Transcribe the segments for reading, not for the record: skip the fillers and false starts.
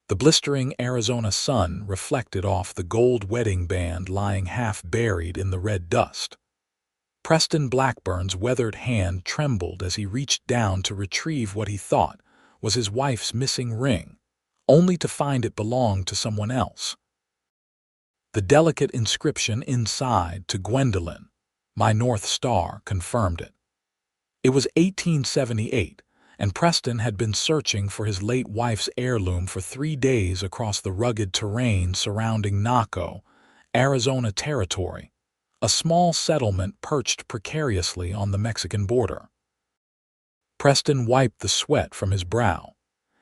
The blistering Arizona sun reflected off the gold wedding band lying half buried in the red dust. Preston Blackburn's weathered hand trembled as he reached down to retrieve what he thought was his wife's missing ring, only to find it belonged to someone else. The delicate inscription inside, "To Gwendolyn, my North Star," confirmed it. It was 1878, and Preston had been searching for his late wife's heirloom for 3 days across the rugged terrain surrounding Naco, Arizona Territory, a small settlement perched precariously on the Mexican border. Preston wiped the sweat from his brow,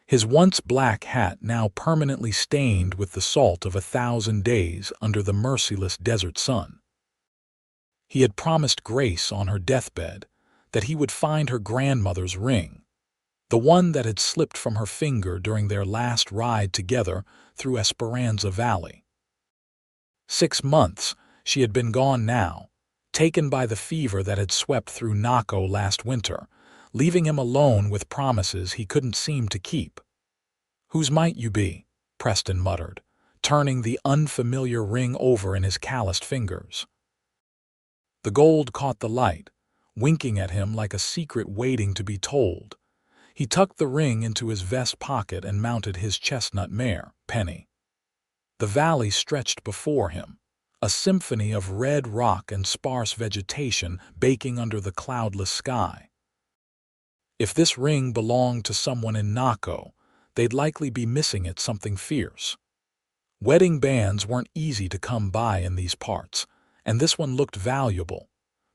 his once black hat now permanently stained with the salt of 1,000 days under the merciless desert sun. He had promised Grace on her deathbed that he would find her grandmother's ring, the one that had slipped from her finger during their last ride together through Esperanza Valley. 6 months she had been gone now, taken by the fever that had swept through Naco last winter, leaving him alone with promises he couldn't seem to keep. "Whose might you be?" Preston muttered, turning the unfamiliar ring over in his calloused fingers. The gold caught the light, winking at him like a secret waiting to be told. He tucked the ring into his vest pocket and mounted his chestnut mare, Penny. The valley stretched before him, a symphony of red rock and sparse vegetation baking under the cloudless sky. If this ring belonged to someone in Naco, they'd likely be missing it something fierce. Wedding bands weren't easy to come by in these parts, and this one looked valuable.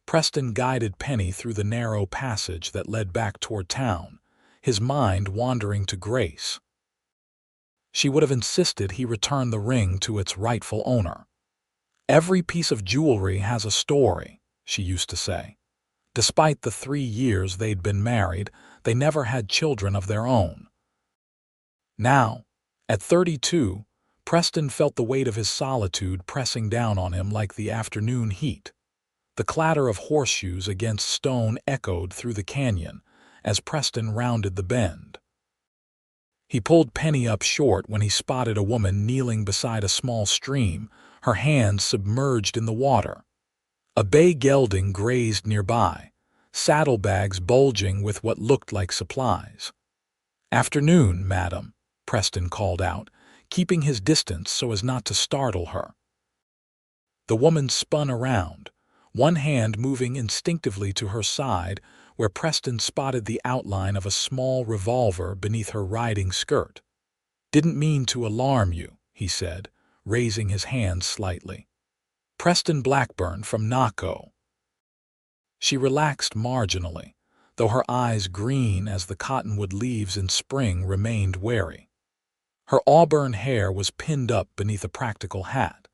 Preston guided Penny through the narrow passage that led back toward town, his mind wandering to Grace. She would have insisted he return the ring to its rightful owner. "Every piece of jewelry has a story," she used to say. Despite the 3 years they'd been married, they never had children of their own. Now, at 32, Preston felt the weight of his solitude pressing down on him like the afternoon heat. The clatter of horseshoes against stone echoed through the canyon as Preston rounded the bend. He pulled Penny up short when he spotted a woman kneeling beside a small stream, her hands submerged in the water. A bay gelding grazed nearby, saddlebags bulging with what looked like supplies. "Afternoon, madam," Preston called out, keeping his distance so as not to startle her. The woman spun around, one hand moving instinctively to her side, where Preston spotted the outline of a small revolver beneath her riding skirt. "Didn't mean to alarm you," he said, raising his hand slightly. "Preston Blackburn from Naco." She relaxed marginally, though her eyes, green as the cottonwood leaves in spring, remained wary. Her auburn hair was pinned up beneath a practical hat,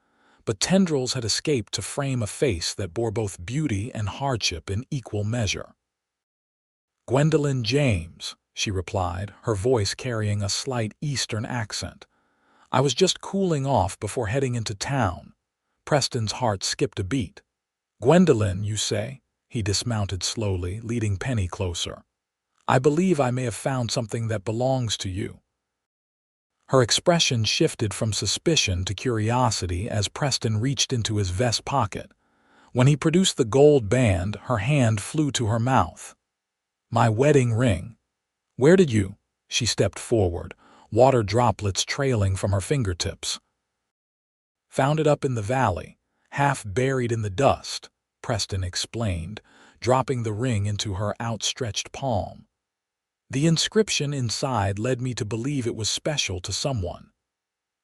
but tendrils had escaped to frame a face that bore both beauty and hardship in equal measure. "Gwendolyn James," she replied, her voice carrying a slight Eastern accent. "I was just cooling off before heading into town." Preston's heart skipped a beat. "Gwendolyn, you say?" He dismounted slowly, leading Penny closer. "I believe I may have found something that belongs to you." Her expression shifted from suspicion to curiosity as Preston reached into his vest pocket. When he produced the gold band, her hand flew to her mouth. "My wedding ring. Where did you?" She stepped forward, water droplets trailing from her fingertips. "Found it up in the valley, half buried in the dust," Preston explained, dropping the ring into her outstretched palm. "The inscription inside led me to believe it was special to someone."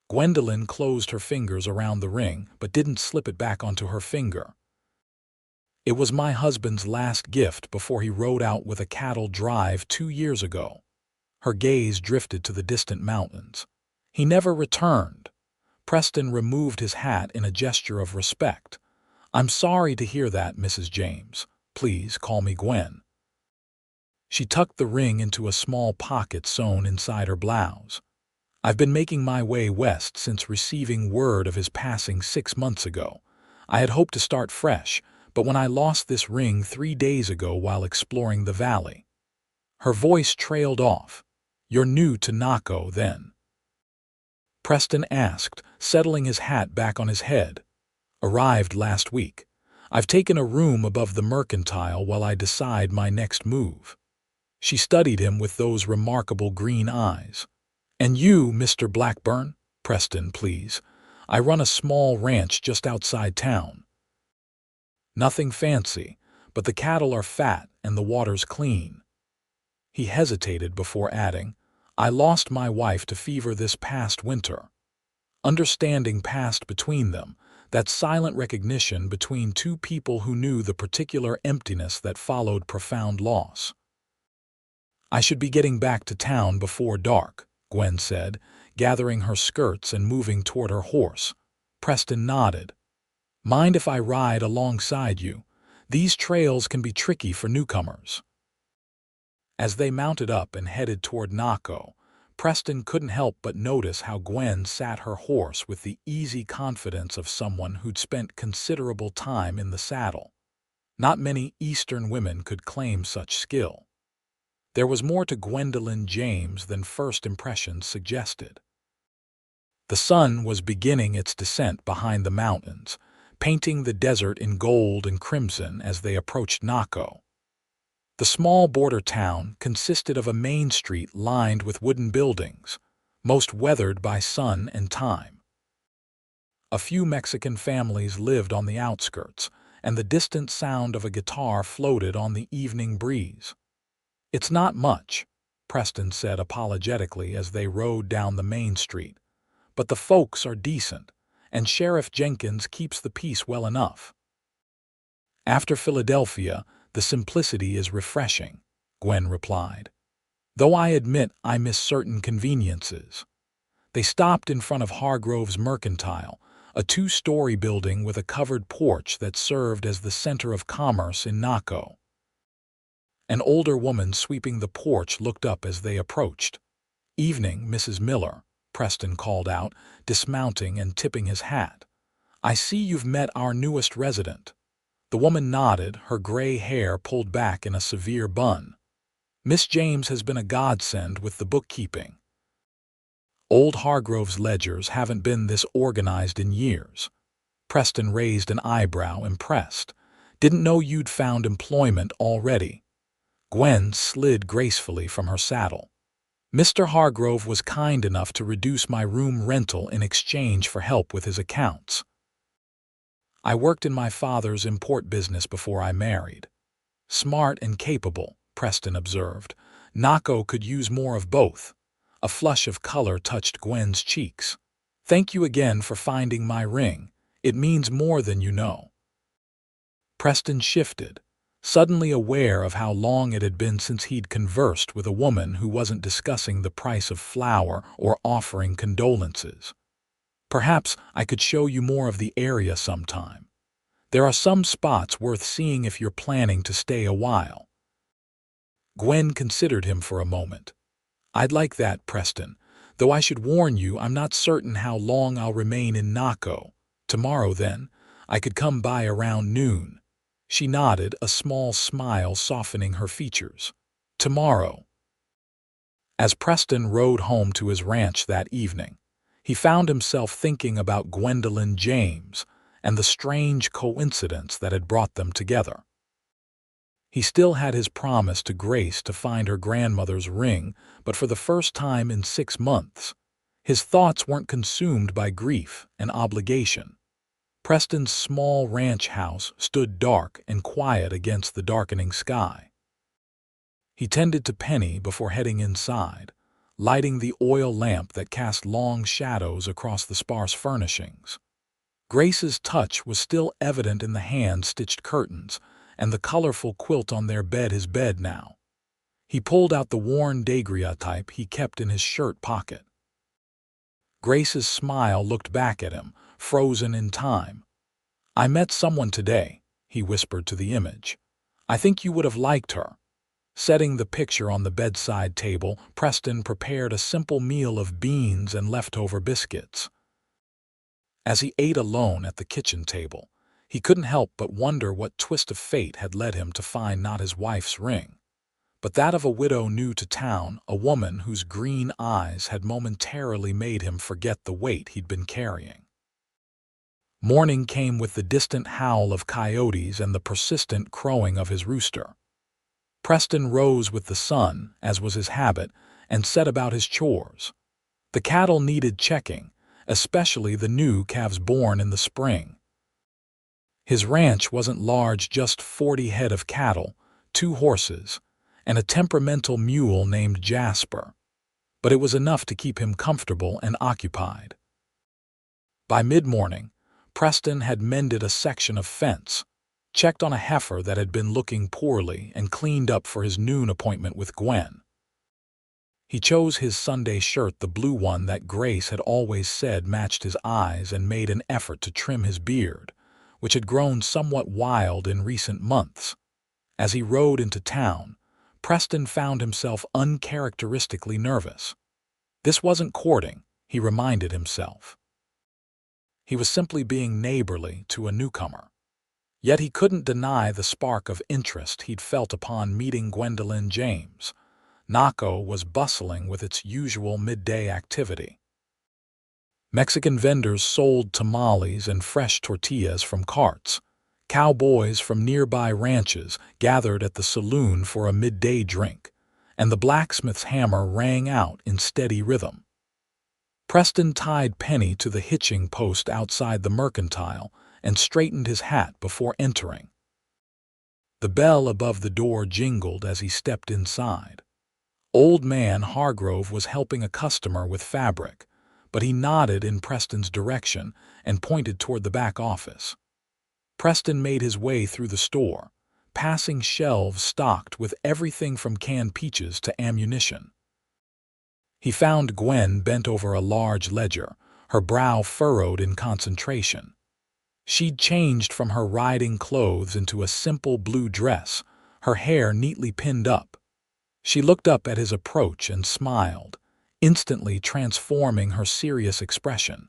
Gwendolyn closed her fingers around the ring, but didn't slip it back onto her finger. "It was my husband's last gift before he rode out with a cattle drive 2 years ago." Her gaze drifted to the distant mountains. "He never returned." Preston removed his hat in a gesture of respect. "I'm sorry to hear that, Mrs. James. Please call me Gwen." She tucked the ring into a small pocket sewn inside her blouse. "I've been making my way west since receiving word of his passing 6 months ago. I had hoped to start fresh, but when I lost this ring 3 days ago while exploring the valley." Her voice trailed off. "You're new to Naco, then?" Preston asked, settling his hat back on his head. Arrived last week. I've taken a room above the mercantile while I decide my next move. She studied him with those remarkable green eyes. And you, Mr. Blackburn? Preston, please. I run a small ranch just outside town. Nothing fancy, but the cattle are fat and the water's clean. He hesitated before adding, I lost my wife to fever this past winter. Understanding passed between them, that silent recognition between two people who knew the particular emptiness that followed profound loss. I should be getting back to town before dark, Gwen said, gathering her skirts and moving toward her horse. Preston nodded. Mind if I ride alongside you? These trails can be tricky for newcomers. As they mounted up and headed toward Naco, Preston couldn't help but notice how Gwen sat her horse with the easy confidence of someone who'd spent considerable time in the saddle. Not many Eastern women could claim such skill. There was more to Gwendolyn James than first impressions suggested. The sun was beginning its descent behind the mountains, painting the desert in gold and crimson as they approached Naco. The small border town consisted of a main street lined with wooden buildings, most weathered by sun and time. A few Mexican families lived on the outskirts, and the distant sound of a guitar floated on the evening breeze. It's not much, Preston said apologetically as they rode down the main street, but the folks are decent, and Sheriff Jenkins keeps the peace well enough. After Philadelphia, the simplicity is refreshing, Gwen replied, though I admit I miss certain conveniences. They stopped in front of Hargrove's Mercantile, a two-story building with a covered porch that served as the center of commerce in Naco. An older woman sweeping the porch looked up as they approached. Evening, Mrs. Miller, Preston called out, dismounting and tipping his hat. I see you've met our newest resident. The woman nodded, her gray hair pulled back in a severe bun. Miss James has been a godsend with the bookkeeping. Old Hargrove's ledgers haven't been this organized in years. Preston raised an eyebrow, impressed. Didn't know you'd found employment already. Gwen slid gracefully from her saddle. Mr. Hargrove was kind enough to reduce my room rental in exchange for help with his accounts. I worked in my father's import business before I married. Smart and capable, Preston observed. Naco could use more of both. A flush of color touched Gwen's cheeks. Thank you again for finding my ring. It means more than you know. Preston shifted, suddenly aware of how long it had been since he'd conversed with a woman who wasn't discussing the price of flour or offering condolences. Perhaps I could show you more of the area sometime. There are some spots worth seeing if you're planning to stay a while. Gwen considered him for a moment. I'd like that, Preston, though I should warn you I'm not certain how long I'll remain in Naco. Tomorrow, then, I could come by around noon. She nodded, a small smile softening her features. Tomorrow. As Preston rode home to his ranch that evening, he found himself thinking about Gwendolyn James and the strange coincidence that had brought them together. He still had his promise to Grace to find her grandmother's ring, but for the first time in 6 months, his thoughts weren't consumed by grief and obligation. Preston's small ranch house stood dark and quiet against the darkening sky. He tended to Penny before heading inside, lighting the oil lamp that cast long shadows across the sparse furnishings. Grace's touch was still evident in the hand-stitched curtains and the colorful quilt on their bed, his bed now. He pulled out the worn daguerreotype he kept in his shirt pocket. Grace's smile looked back at him, frozen in time. I met someone today, he whispered to the image. I think you would have liked her. Setting the picture on the bedside table, Preston prepared a simple meal of beans and leftover biscuits. As he ate alone at the kitchen table, he couldn't help but wonder what twist of fate had led him to find not his wife's ring, but that of a widow new to town, a woman whose green eyes had momentarily made him forget the weight he'd been carrying. Morning came with the distant howl of coyotes and the persistent crowing of his rooster. Preston rose with the sun, as was his habit, and set about his chores. The cattle needed checking, especially the new calves born in the spring. His ranch wasn't large, just 40 head of cattle, 2 horses, and a temperamental mule named Jasper, but it was enough to keep him comfortable and occupied. By mid-morning, Preston had mended a section of fence, checked on a heifer that had been looking poorly, and cleaned up for his noon appointment with Gwen. He chose his Sunday shirt, the blue one that Grace had always said matched his eyes, and made an effort to trim his beard, which had grown somewhat wild in recent months. As he rode into town, Preston found himself uncharacteristically nervous. This wasn't courting, he reminded himself. He was simply being neighborly to a newcomer. Yet he couldn't deny the spark of interest he'd felt upon meeting Gwendolyn James. Naco was bustling with its usual midday activity. Mexican vendors sold tamales and fresh tortillas from carts. Cowboys from nearby ranches gathered at the saloon for a midday drink, and the blacksmith's hammer rang out in steady rhythm. Preston tied Penny to the hitching post outside the mercantile and straightened his hat before entering. The bell above the door jingled as he stepped inside. Old man Hargrove was helping a customer with fabric, but he nodded in Preston's direction and pointed toward the back office. Preston made his way through the store, passing shelves stocked with everything from canned peaches to ammunition. He found Gwen bent over a large ledger, her brow furrowed in concentration. She'd changed from her riding clothes into a simple blue dress, her hair neatly pinned up. She looked up at his approach and smiled, instantly transforming her serious expression.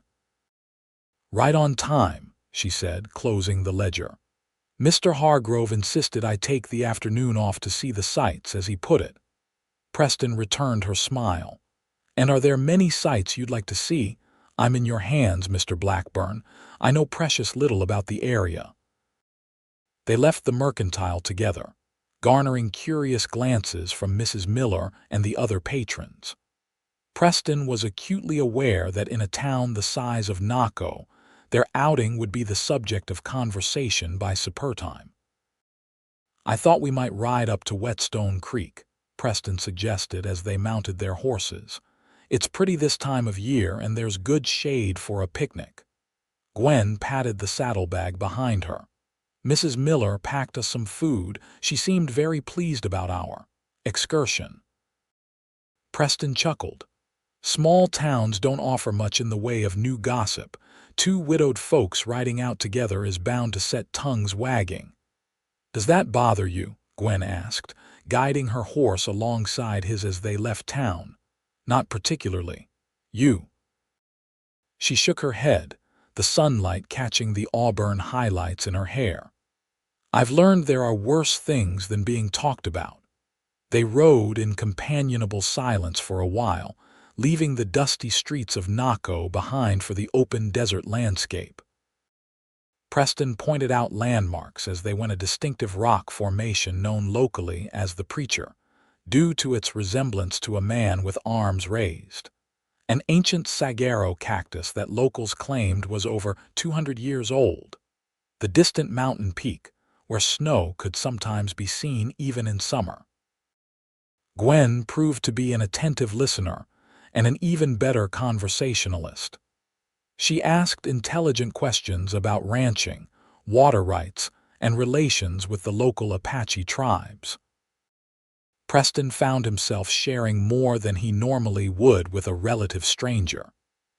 "Right on time," she said, closing the ledger. "Mr. Hargrove insisted I take the afternoon off to see the sights, as he put it." Preston returned her smile. "And are there many sights you'd like to see? I'm in your hands, Mr. Blackburn. I know precious little about the area." They left the mercantile together, garnering curious glances from Mrs. Miller and the other patrons. Preston was acutely aware that in a town the size of Naco, their outing would be the subject of conversation by supper time. "I thought we might ride up to Whetstone Creek," Preston suggested as they mounted their horses. "It's pretty this time of year, and there's good shade for a picnic." Gwen patted the saddlebag behind her. "Mrs. Miller packed us some food. She seemed very pleased about our excursion." Preston chuckled. Small towns don't offer much in the way of new gossip. 2 widowed folks riding out together is bound to set tongues wagging. "Does that bother you?" Gwen asked, guiding her horse alongside his as they left town. "Not particularly. You?" She shook her head, the sunlight catching the auburn highlights in her hair. "I've learned there are worse things than being talked about." They rode in companionable silence for a while, leaving the dusty streets of Naco behind for the open desert landscape. Preston pointed out landmarks as they went, a distinctive rock formation known locally as the Preacher, due to its resemblance to a man with arms raised. An ancient saguaro cactus that locals claimed was over 200 years old. The distant mountain peak, where snow could sometimes be seen even in summer. Gwen proved to be an attentive listener and an even better conversationalist. She asked intelligent questions about ranching, water rights, and relations with the local Apache tribes. Preston found himself sharing more than he normally would with a relative stranger,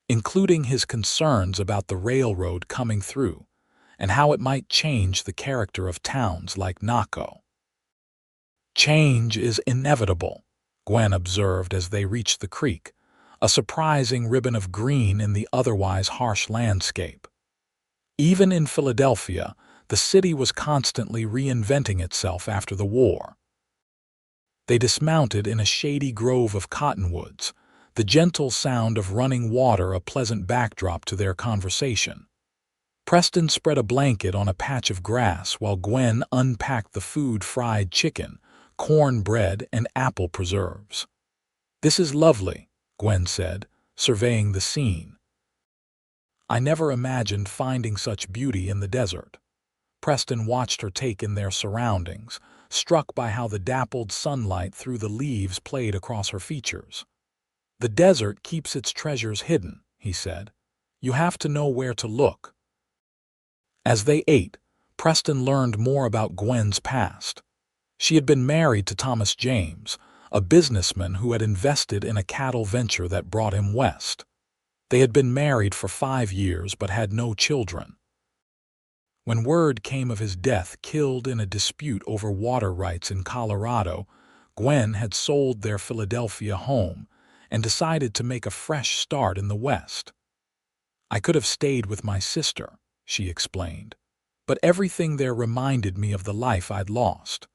including his concerns about the railroad coming through and how it might change the character of towns like Naco. "Change is inevitable," Gwen observed as they reached the creek, a surprising ribbon of green in the otherwise harsh landscape. Even in Philadelphia, the city was constantly reinventing itself after the war. They dismounted in a shady grove of cottonwoods, the gentle sound of running water a pleasant backdrop to their conversation. Preston spread a blanket on a patch of grass while Gwen unpacked the food: fried chicken, cornbread, and apple preserves. "This is lovely," Gwen said, surveying the scene. "I never imagined finding such beauty in the desert." Preston watched her take in their surroundings, struck by how the dappled sunlight through the leaves played across her features. "The desert keeps its treasures hidden," he said. "You have to know where to look." As they ate, Preston learned more about Gwen's past. She had been married to Thomas James, a businessman who had invested in a cattle venture that brought him west. They had been married for 5 years but had no children. When word came of his death, killed in a dispute over water rights in Colorado, Gwen had sold their Philadelphia home and decided to make a fresh start in the West. "I could have stayed with my sister," she explained, "but everything there reminded me of the life I'd lost.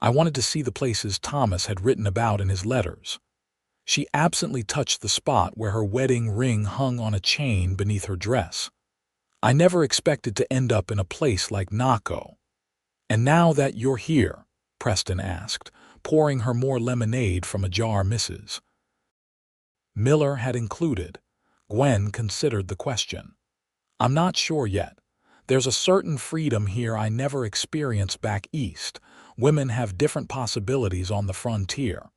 I wanted to see the places Thomas had written about in his letters." She absently touched the spot where her wedding ring hung on a chain beneath her dress. "I never expected to end up in a place like Naco." "And now that you're here," Preston asked, pouring her more lemonade from a jar Mrs. Miller had included. Gwen considered the question. "I'm not sure yet. There's a certain freedom here I never experienced back east. Women have different possibilities on the frontier."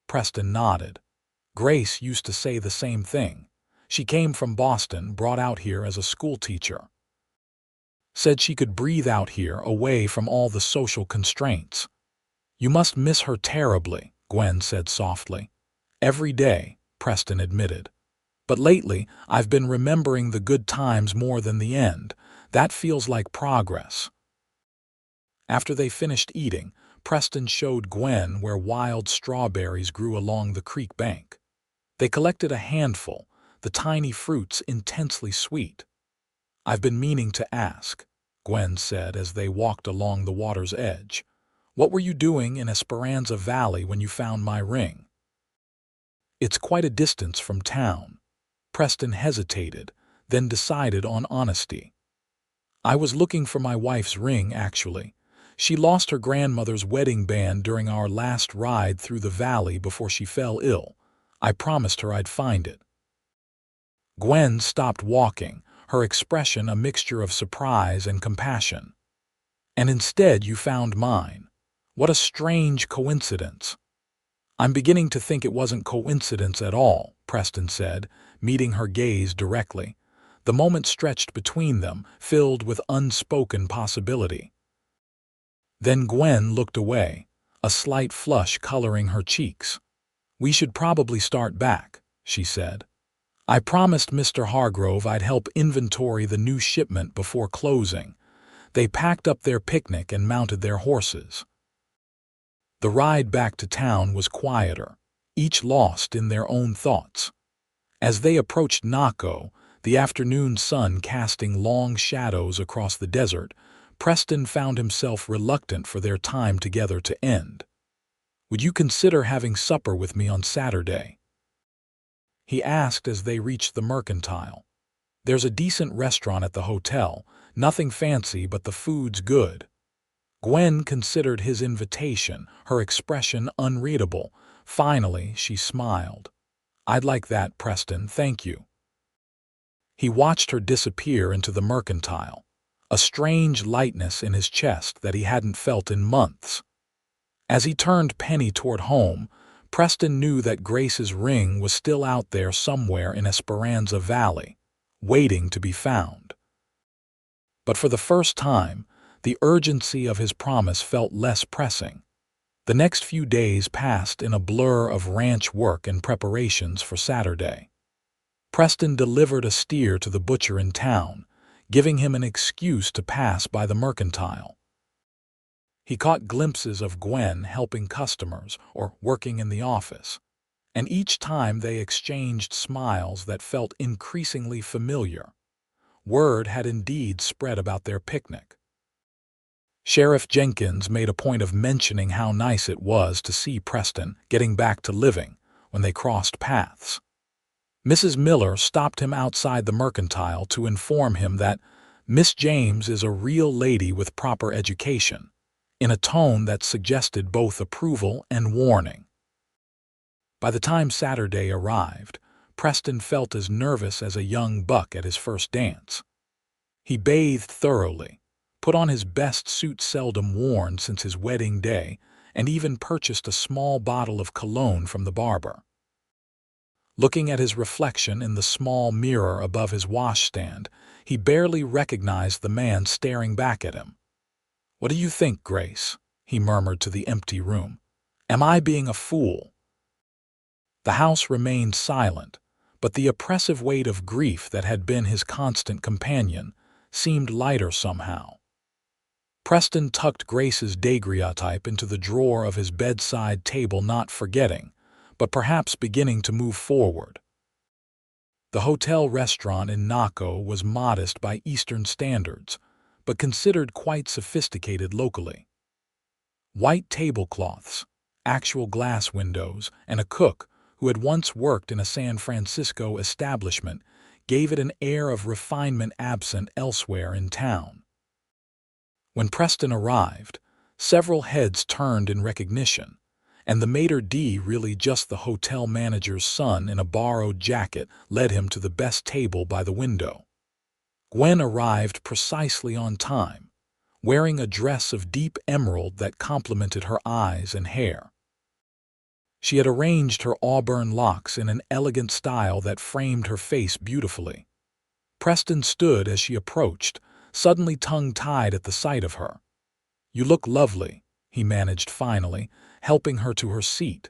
Preston nodded. "Grace used to say the same thing. She came from Boston, brought out here as a schoolteacher. Said she could breathe out here, away from all the social constraints." "You must miss her terribly," Gwen said softly. "Every day," Preston admitted. "But lately, I've been remembering the good times more than the end. That feels like progress." After they finished eating, Preston showed Gwen where wild strawberries grew along the creek bank. They collected a handful, the tiny fruits intensely sweet. "I've been meaning to ask," Gwen said as they walked along the water's edge. "What were you doing in Esperanza Valley when you found my ring?" "It's quite a distance from town." Preston hesitated, then decided on honesty. "I was looking for my wife's ring, actually. She lost her grandmother's wedding band during our last ride through the valley before she fell ill. I promised her I'd find it." Gwen stopped walking, her expression a mixture of surprise and compassion. "And instead you found mine. What a strange coincidence." "I'm beginning to think it wasn't coincidence at all," Preston said, meeting her gaze directly. The moment stretched between them, filled with unspoken possibility. Then Gwen looked away, a slight flush coloring her cheeks. "We should probably start back," she said. "I promised Mr. Hargrove I'd help inventory the new shipment before closing." They packed up their picnic and mounted their horses. The ride back to town was quieter, each lost in their own thoughts. As they approached Naco, the afternoon sun casting long shadows across the desert, Preston found himself reluctant for their time together to end. "Would you consider having supper with me on Saturday?" he asked as they reached the Mercantile. "There's a decent restaurant at the hotel, nothing fancy but the food's good." Gwen considered his invitation, her expression unreadable. Finally, she smiled. "I'd like that, Preston, thank you." He watched her disappear into the Mercantile, a strange lightness in his chest that he hadn't felt in months. As he turned Penny toward home, Preston knew that Grace's ring was still out there somewhere in Esperanza Valley, waiting to be found. But for the first time, the urgency of his promise felt less pressing. The next few days passed in a blur of ranch work and preparations for Saturday. Preston delivered a steer to the butcher in town, giving him an excuse to pass by the Mercantile. He caught glimpses of Gwen helping customers or working in the office, and each time they exchanged smiles that felt increasingly familiar. Word had indeed spread about their picnic. Sheriff Jenkins made a point of mentioning how nice it was to see Preston getting back to living when they crossed paths. Mrs. Miller stopped him outside the mercantile to inform him that Miss James is a real lady with proper education, in a tone that suggested both approval and warning. By the time Saturday arrived, Preston felt as nervous as a young buck at his first dance. He bathed thoroughly, put on his best suit seldom worn since his wedding day, and even purchased a small bottle of cologne from the barber. Looking at his reflection in the small mirror above his washstand, he barely recognized the man staring back at him. "What do you think, Grace?" he murmured to the empty room. "Am I being a fool?" The house remained silent, but the oppressive weight of grief that had been his constant companion seemed lighter somehow. Preston tucked Grace's daguerreotype into the drawer of his bedside table, not forgetting, but perhaps beginning to move forward. The hotel restaurant in Naco was modest by Eastern standards, but considered quite sophisticated locally. White tablecloths, actual glass windows, and a cook who had once worked in a San Francisco establishment gave it an air of refinement absent elsewhere in town. When Preston arrived, several heads turned in recognition, and the maitre d', really just the hotel manager's son in a borrowed jacket, led him to the best table by the window. Gwen arrived precisely on time, wearing a dress of deep emerald that complemented her eyes and hair. She had arranged her auburn locks in an elegant style that framed her face beautifully. Preston stood as she approached, suddenly tongue-tied at the sight of her. "You look lovely," he managed finally, helping her to her seat.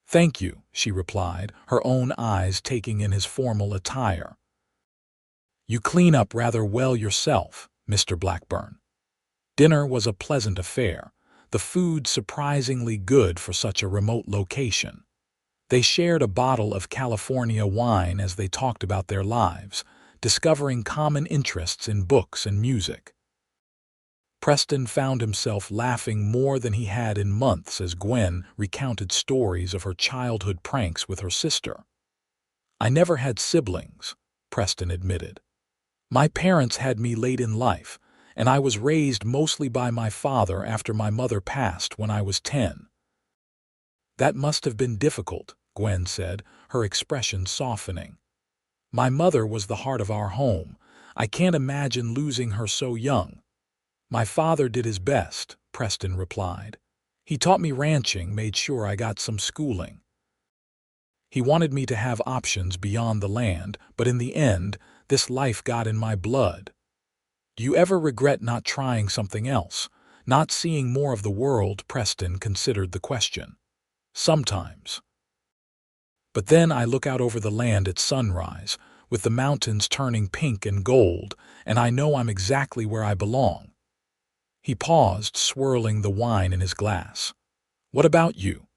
"Thank you," she replied, her own eyes taking in his formal attire. "You clean up rather well yourself, Mr. Blackburn." Dinner was a pleasant affair, the food surprisingly good for such a remote location. They shared a bottle of California wine as they talked about their lives, discovering common interests in books and music. Preston found himself laughing more than he had in months as Gwen recounted stories of her childhood pranks with her sister. "I never had siblings," Preston admitted. "My parents had me late in life, and I was raised mostly by my father after my mother passed when I was 10. "That must have been difficult," Gwen said, her expression softening. "My mother was the heart of our home. I can't imagine losing her so young." "My father did his best," Preston replied. "He taught me ranching, made sure I got some schooling. He wanted me to have options beyond the land, but in the end, this life got in my blood." "Do you ever regret not trying something else, not seeing more of the world?" Preston considered the question. "Sometimes. But then I look out over the land at sunrise, with the mountains turning pink and gold, and I know I'm exactly where I belong." He paused, swirling the wine in his glass. "What about you?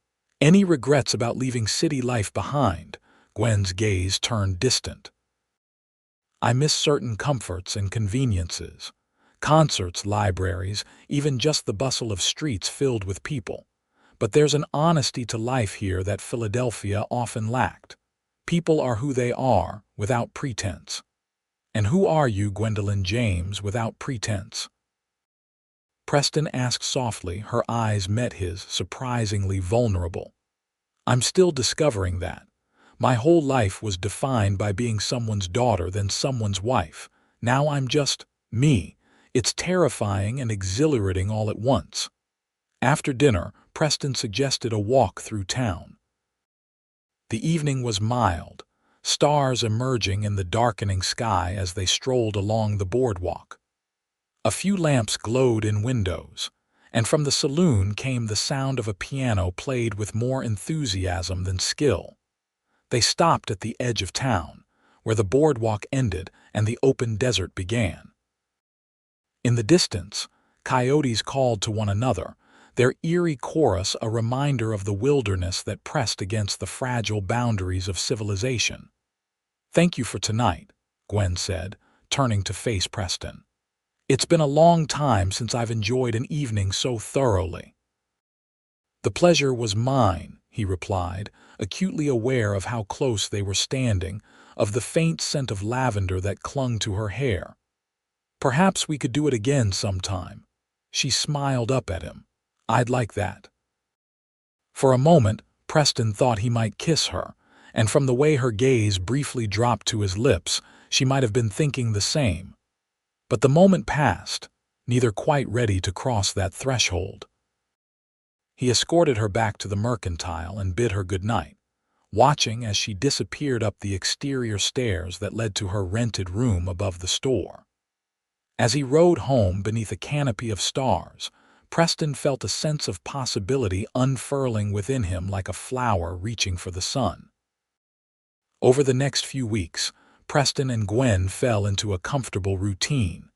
Any regrets about leaving city life behind?" Gwen's gaze turned distant. "I miss certain comforts and conveniences. Concerts, libraries, even just the bustle of streets filled with people. But there's an honesty to life here that Philadelphia often lacked. People are who they are, without pretense." "And who are you, Gwendolyn James, without pretense?" Preston asked softly, her eyes met his, surprisingly vulnerable. "I'm still discovering that. My whole life was defined by being someone's daughter, then someone's wife. Now I'm just me. It's terrifying and exhilarating all at once." After dinner, Preston suggested a walk through town. The evening was mild, stars emerging in the darkening sky as they strolled along the boardwalk. A few lamps glowed in windows, and from the saloon came the sound of a piano played with more enthusiasm than skill. They stopped at the edge of town, where the boardwalk ended and the open desert began. In the distance, coyotes called to one another, their eerie chorus a reminder of the wilderness that pressed against the fragile boundaries of civilization. "Thank you for tonight," Gwen said, turning to face Preston. It's been a long time since I've enjoyed an evening so thoroughly." "The pleasure was mine," he replied, acutely aware of how close they were standing, of the faint scent of lavender that clung to her hair. "Perhaps we could do it again sometime." She smiled up at him. "I'd like that." For a moment, Preston thought he might kiss her, and from the way her gaze briefly dropped to his lips, she might have been thinking the same. But the moment passed, neither quite ready to cross that threshold. He escorted her back to the mercantile and bid her good night, watching as she disappeared up the exterior stairs that led to her rented room above the store. As he rode home beneath a canopy of stars, Preston felt a sense of possibility unfurling within him like a flower reaching for the sun. Over the next few weeks, Preston and Gwen fell into a comfortable routine.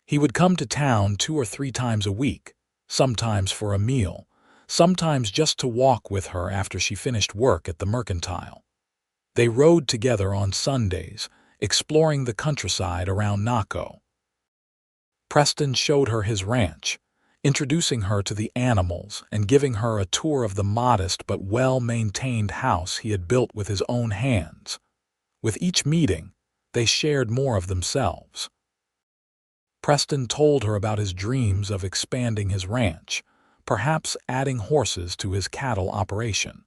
He would come to town 2 or 3 times a week, sometimes for a meal, sometimes just to walk with her after she finished work at the mercantile. They rode together on Sundays, exploring the countryside around Naco. Preston showed her his ranch, introducing her to the animals and giving her a tour of the modest but well-maintained house he had built with his own hands. With each meeting, they shared more of themselves. Preston told her about his dreams of expanding his ranch, perhaps adding horses to his cattle operation.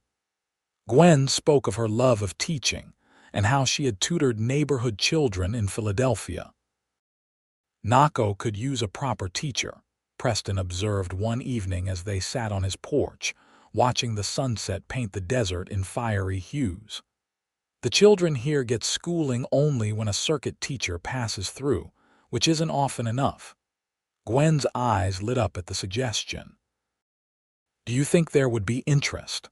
Gwen spoke of her love of teaching and how she had tutored neighborhood children in Philadelphia. "Naco could use a proper teacher," Preston observed one evening as they sat on his porch, watching the sunset paint the desert in fiery hues. "The children here get schooling only when a circuit teacher passes through, which isn't often enough." Gwen's eyes lit up at the suggestion. "Do you think there would be interest?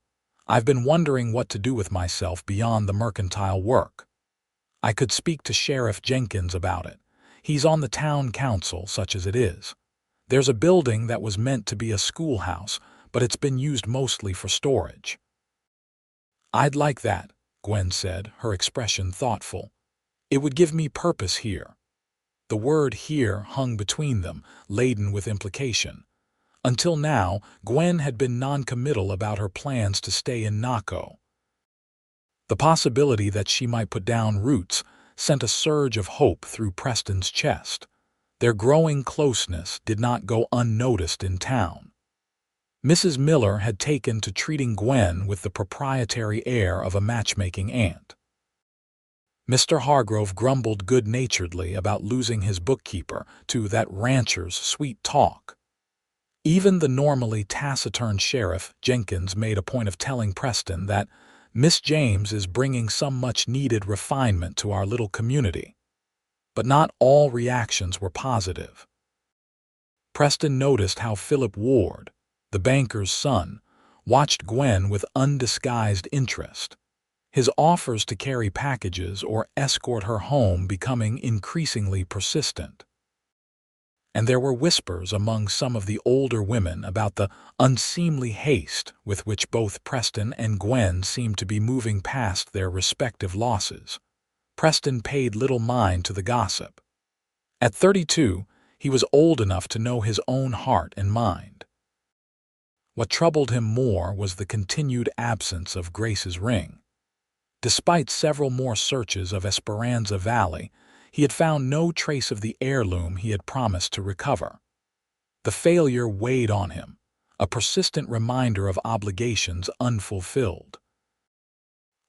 I've been wondering what to do with myself beyond the mercantile work. I could speak to Sheriff Jenkins about it. He's on the town council, such as it is. There's a building that was meant to be a schoolhouse, but it's been used mostly for storage." "I'd like that," Gwen said, her expression thoughtful. "It would give me purpose here." The word "here" hung between them, laden with implication. Until now, Gwen had been non-committal about her plans to stay in Naco. The possibility that she might put down roots sent a surge of hope through Preston's chest. Their growing closeness did not go unnoticed in town. Mrs. Miller had taken to treating Gwen with the proprietary air of a matchmaking aunt. Mr. Hargrove grumbled good-naturedly about losing his bookkeeper to that rancher's sweet talk. Even the normally taciturn Sheriff Jenkins made a point of telling Preston that Miss James is bringing some much-needed refinement to our little community. But not all reactions were positive. Preston noticed how Philip Ward, the banker's son, watched Gwen with undisguised interest, his offers to carry packages or escort her home becoming increasingly persistent. And there were whispers among some of the older women about the unseemly haste with which both Preston and Gwen seemed to be moving past their respective losses. Preston paid little mind to the gossip. At 32, he was old enough to know his own heart and mind. What troubled him more was the continued absence of Grace's ring. Despite several more searches of Esperanza Valley, he had found no trace of the heirloom he had promised to recover. The failure weighed on him, a persistent reminder of obligations unfulfilled.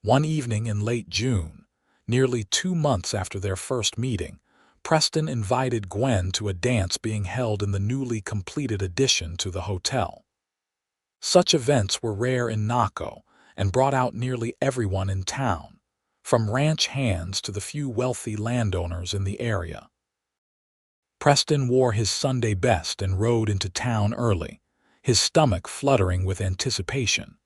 One evening in late June, nearly 2 months after their first meeting, Preston invited Gwen to a dance being held in the newly completed addition to the hotel. Such events were rare in Naco and brought out nearly everyone in town, from ranch hands to the few wealthy landowners in the area. Preston wore his Sunday best and rode into town early, his stomach fluttering with anticipation.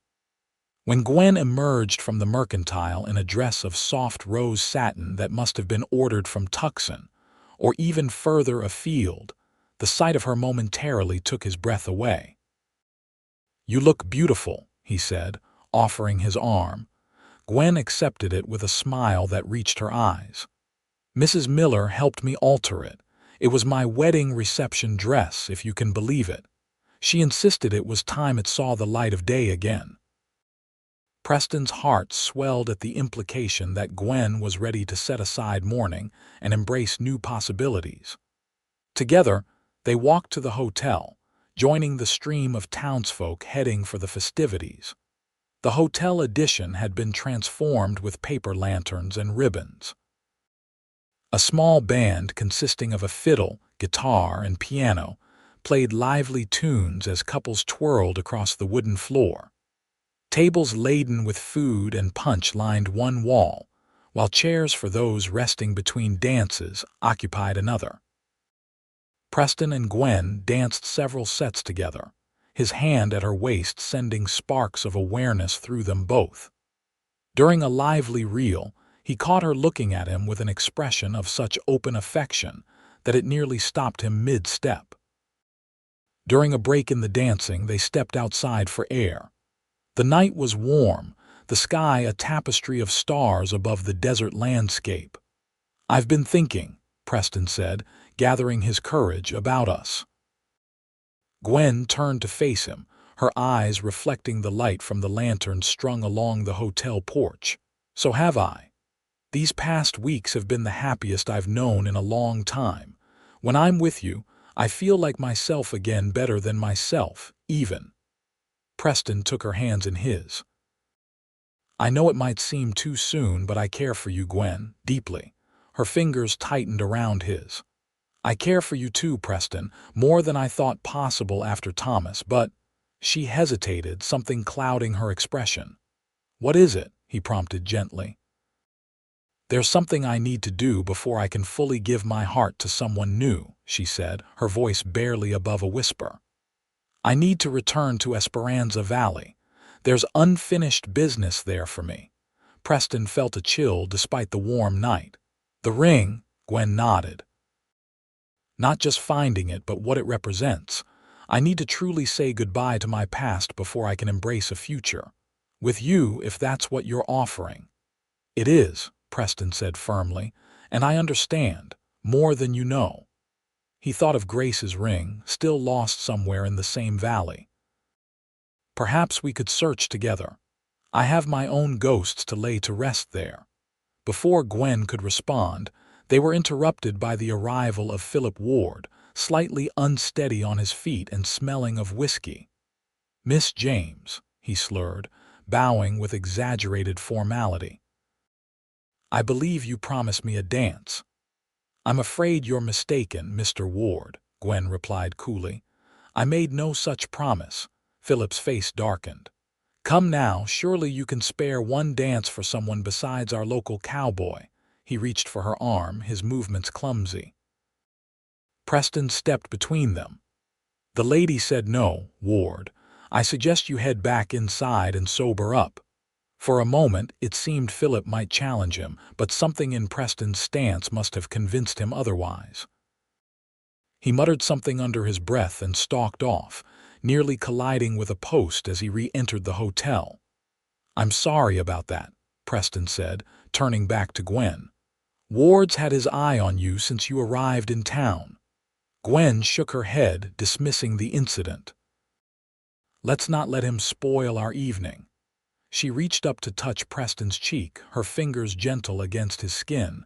When Gwen emerged from the mercantile in a dress of soft rose satin that must have been ordered from Tucson, or even further afield, the sight of her momentarily took his breath away. "You look beautiful," he said, offering his arm. Gwen accepted it with a smile that reached her eyes. "Mrs. Miller helped me alter it. It was my wedding reception dress, if you can believe it. She insisted it was time it saw the light of day again. Preston's heart swelled at the implication that Gwen was ready to set aside mourning and embrace new possibilities. Together, they walked to the hotel, joining the stream of townsfolk heading for the festivities. The hotel addition had been transformed with paper lanterns and ribbons. A small band consisting of a fiddle, guitar, and piano played lively tunes as couples twirled across the wooden floor. Tables laden with food and punch lined one wall, while chairs for those resting between dances occupied another. Preston and Gwen danced several sets together, his hand at her waist sending sparks of awareness through them both. During a lively reel, he caught her looking at him with an expression of such open affection that it nearly stopped him mid-step. During a break in the dancing, they stepped outside for air. The night was warm, the sky a tapestry of stars above the desert landscape. "I've been thinking," Preston said, gathering his courage, "about us." Gwen turned to face him, her eyes reflecting the light from the lantern strung along the hotel porch. "So have I. These past weeks have been the happiest I've known in a long time. When I'm with you, I feel like myself again, better than myself, even." Preston took her hands in his. "I know it might seem too soon, but I care for you, Gwen, deeply." Her fingers tightened around his. "I care for you too, Preston, more than I thought possible after Thomas, but—" She hesitated, something clouding her expression. "What is it?" he prompted gently. "There's something I need to do before I can fully give my heart to someone new," she said, her voice barely above a whisper. "I need to return to Esperanza Valley. There's unfinished business there for me." Preston felt a chill despite the warm night. "The ring," Gwen nodded. "Not just finding it, but what it represents. I need to truly say goodbye to my past before I can embrace a future. With you, if that's what you're offering." "It is," Preston said firmly, "and I understand, more than you know." He thought of Grace's ring, still lost somewhere in the same valley. "Perhaps we could search together. I have my own ghosts to lay to rest there." Before Gwen could respond, they were interrupted by the arrival of Philip Ward, slightly unsteady on his feet and smelling of whiskey. "Miss James," he slurred, bowing with exaggerated formality. "I believe you promised me a dance." "I'm afraid you're mistaken, Mr. Ward," Gwen replied coolly. "I made no such promise." Philip's face darkened. "Come now, surely you can spare one dance for someone besides our local cowboy." He reached for her arm, his movements clumsy. Preston stepped between them. "The lady said no, Ward. I suggest you head back inside and sober up." For a moment, it seemed Philip might challenge him, but something in Preston's stance must have convinced him otherwise. He muttered something under his breath and stalked off, nearly colliding with a post as he re-entered the hotel. "I'm sorry about that," Preston said, turning back to Gwen. "Ward's had his eye on you since you arrived in town." Gwen shook her head, dismissing the incident. "Let's not let him spoil our evening." She reached up to touch Preston's cheek, her fingers gentle against his skin.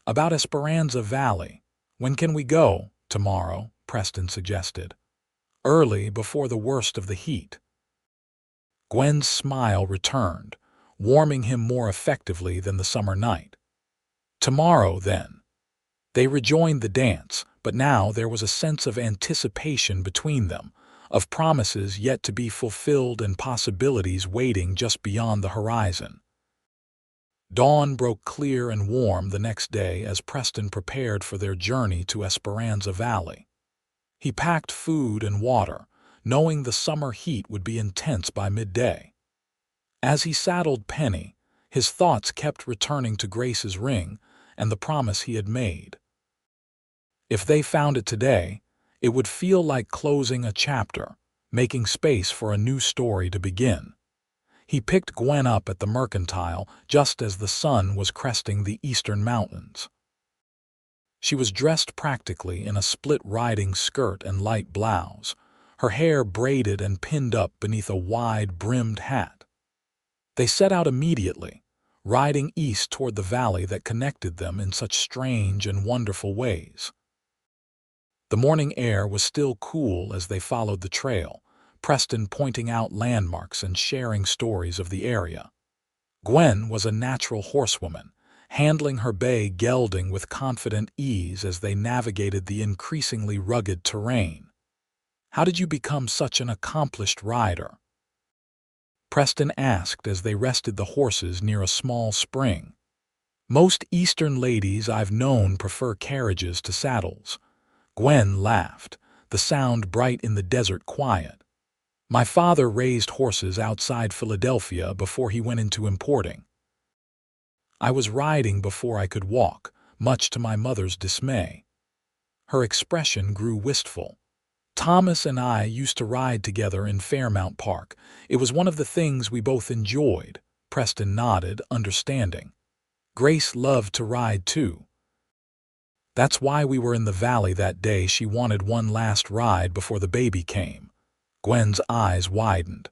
"About Esperanza Valley. When can we go?" "Tomorrow," Preston suggested. "Early, before the worst of the heat." Gwen's smile returned, warming him more effectively than the summer night. "Tomorrow, then." They rejoined the dance, but now there was a sense of anticipation between them, of promises yet to be fulfilled and possibilities waiting just beyond the horizon. Dawn broke clear and warm the next day as Preston prepared for their journey to Esperanza Valley. He packed food and water, knowing the summer heat would be intense by midday. As he saddled Penny, his thoughts kept returning to Grace's ring and the promise he had made. If they found it today, it would feel like closing a chapter, making space for a new story to begin. He picked Gwen up at the Mercantile just as the sun was cresting the eastern mountains. She was dressed practically in a split riding skirt and light blouse, her hair braided and pinned up beneath a wide-brimmed hat. They set out immediately, riding east toward the valley that connected them in such strange and wonderful ways. The morning air was still cool as they followed the trail, Preston pointing out landmarks and sharing stories of the area. Gwen was a natural horsewoman, handling her bay gelding with confident ease as they navigated the increasingly rugged terrain. "How did you become such an accomplished rider?" Preston asked as they rested the horses near a small spring. "Most Eastern ladies I've known prefer carriages to saddles." Gwen laughed, the sound bright in the desert quiet. "My father raised horses outside Philadelphia before he went into importing. I was riding before I could walk, much to my mother's dismay." Her expression grew wistful. "Thomas and I used to ride together in Fairmount Park. It was one of the things we both enjoyed." Preston nodded, understanding. "Grace loved to ride too. That's why we were in the valley that day. She wanted one last ride before the baby came." Gwen's eyes widened.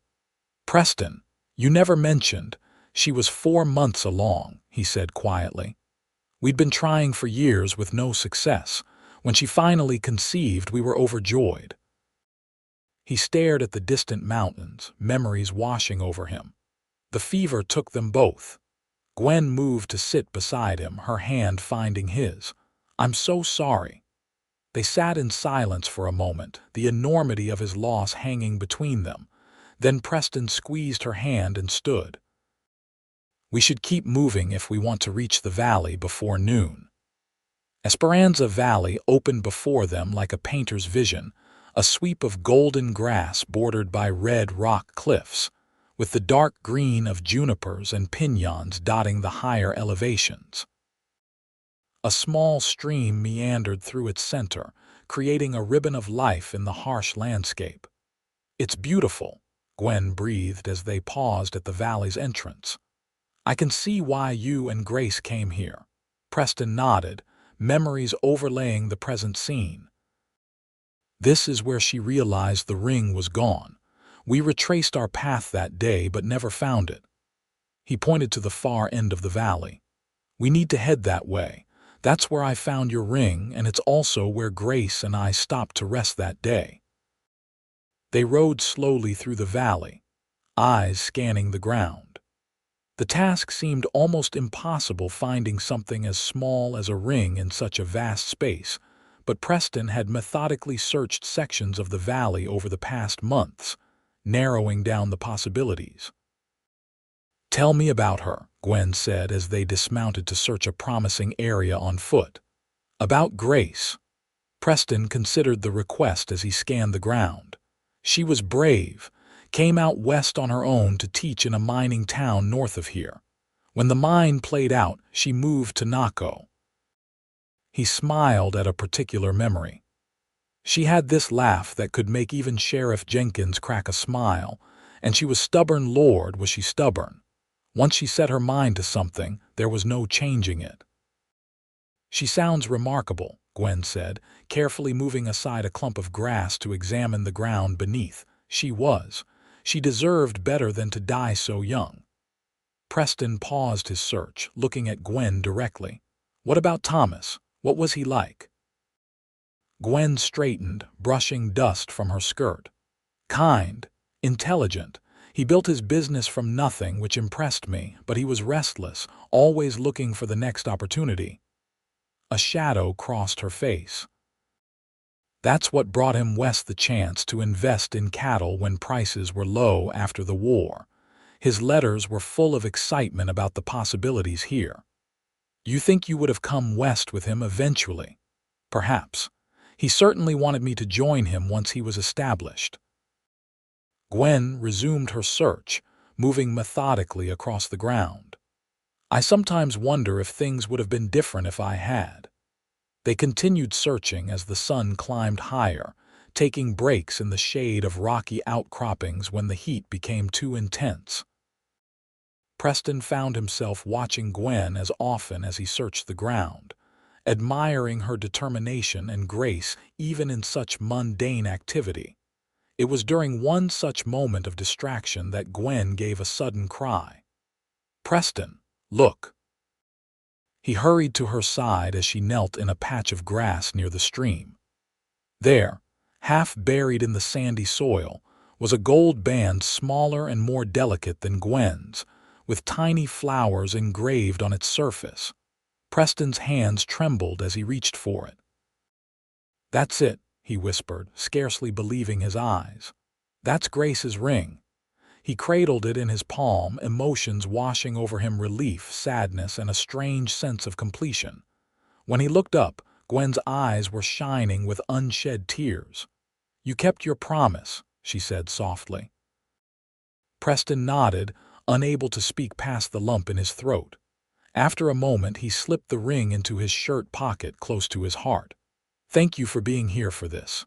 "Preston, you never mentioned. She was 4 months along," he said quietly. "We'd been trying for years with no success. When she finally conceived, we were overjoyed." He stared at the distant mountains, memories washing over him. The fever took them both. Gwen moved to sit beside him, her hand finding his. "I'm so sorry." They sat in silence for a moment, the enormity of his loss hanging between them. Then Preston squeezed her hand and stood. "We should keep moving if we want to reach the valley before noon." Esperanza Valley opened before them like a painter's vision, a sweep of golden grass bordered by red rock cliffs, with the dark green of junipers and piñons dotting the higher elevations. A small stream meandered through its center, creating a ribbon of life in the harsh landscape. "It's beautiful," Gwen breathed as they paused at the valley's entrance. "I can see why you and Grace came here." Preston nodded, memories overlaying the present scene. "This is where she realized the ring was gone. We retraced our path that day but never found it." He pointed to the far end of the valley. "We need to head that way. That's where I found your ring, and it's also where Grace and I stopped to rest that day." They rode slowly through the valley, eyes scanning the ground. The task seemed almost impossible, finding something as small as a ring in such a vast space, but Preston had methodically searched sections of the valley over the past months, narrowing down the possibilities. "Tell me about her," Gwen said as they dismounted to search a promising area on foot. "About Grace." Preston considered the request as he scanned the ground. "She was brave, came out west on her own to teach in a mining town north of here. When the mine played out, she moved to Naco." He smiled at a particular memory. "She had this laugh that could make even Sheriff Jenkins crack a smile, and she was stubborn. Lord, was she stubborn. Once she set her mind to something, there was no changing it." "She sounds remarkable," Gwen said, carefully moving aside a clump of grass to examine the ground beneath. "She was. She deserved better than to die so young." Preston paused his search, looking at Gwen directly. "What about Thomas? What was he like?" Gwen straightened, brushing dust from her skirt. "Kind, intelligent. He built his business from nothing, which impressed me, but he was restless, always looking for the next opportunity." A shadow crossed her face. "That's what brought him west, the chance to invest in cattle when prices were low after the war. His letters were full of excitement about the possibilities here." "You think you would have come west with him eventually?" "Perhaps. He certainly wanted me to join him once he was established." Gwen resumed her search, moving methodically across the ground. "I sometimes wonder if things would have been different if I had." They continued searching as the sun climbed higher, taking breaks in the shade of rocky outcroppings when the heat became too intense. Preston found himself watching Gwen as often as he searched the ground. admiring her determination and grace even in such mundane activity. It was during one such moment of distraction that Gwen gave a sudden cry. "Preston, look!" He hurried to her side as she knelt in a patch of grass near the stream. There, half buried in the sandy soil, was a gold band smaller and more delicate than Gwen's, with tiny flowers engraved on its surface. Preston's hands trembled as he reached for it. "That's it," he whispered, scarcely believing his eyes. "That's Grace's ring." He cradled it in his palm, emotions washing over him: relief, sadness, and a strange sense of completion. When he looked up, Gwen's eyes were shining with unshed tears. "You kept your promise," she said softly. Preston nodded, unable to speak past the lump in his throat. After a moment, he slipped the ring into his shirt pocket close to his heart. "Thank you for being here for this."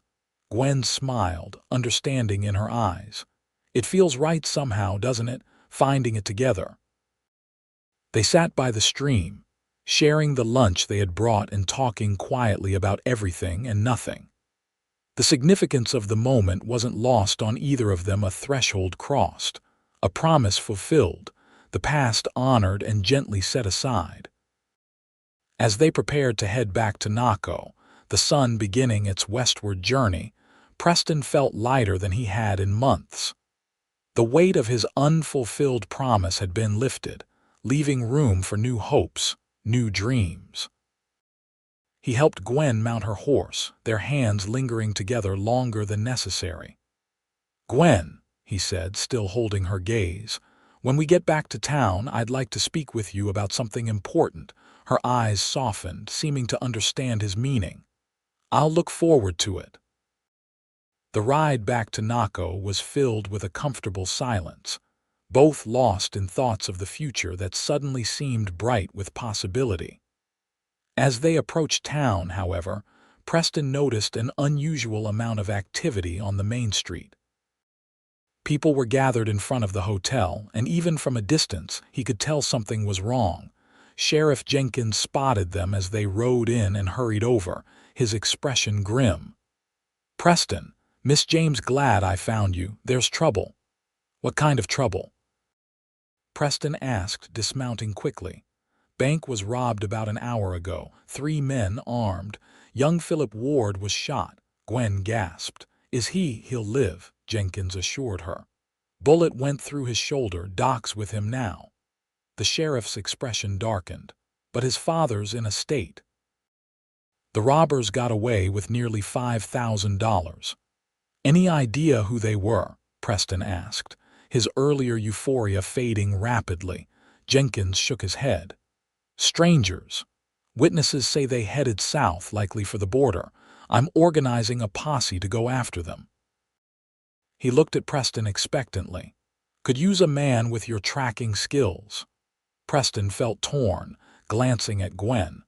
Gwen smiled, understanding in her eyes. "It feels right somehow, doesn't it, finding it together?" They sat by the stream, sharing the lunch they had brought and talking quietly about everything and nothing. The significance of the moment wasn't lost on either of them: a threshold crossed, a promise fulfilled, the past honored and gently set aside. As they prepared to head back to Naco, the sun beginning its westward journey, Preston felt lighter than he had in months. The weight of his unfulfilled promise had been lifted, leaving room for new hopes, new dreams. He helped Gwen mount her horse, their hands lingering together longer than necessary. "Gwen," he said, still holding her gaze, "when we get back to town, I'd like to speak with you about something important." Her eyes softened, seeming to understand his meaning. "I'll look forward to it." The ride back to Naco was filled with a comfortable silence, both lost in thoughts of the future that suddenly seemed bright with possibility. As they approached town, however, Preston noticed an unusual amount of activity on the main street. People were gathered in front of the hotel, and even from a distance he could tell something was wrong. Sheriff Jenkins spotted them as they rode in and hurried over, his expression grim. "Preston, Miss James, glad I found you. There's trouble." "What kind of trouble?" Preston asked, dismounting quickly. "Bank was robbed about an hour ago. 3 men armed. Young Philip Ward was shot." Gwen gasped. He'll live," Jenkins assured her. "Bullet went through his shoulder. Doc's with him now." The sheriff's expression darkened. "But his father's in a state." "The robbers got away with nearly $5,000. "Any idea who they were?" Preston asked, his earlier euphoria fading rapidly. Jenkins shook his head. "Strangers. Witnesses say they headed south, likely for the border. I'm organizing a posse to go after them." He looked at Preston expectantly. "Could use a man with your tracking skills." Preston felt torn, glancing at Gwen.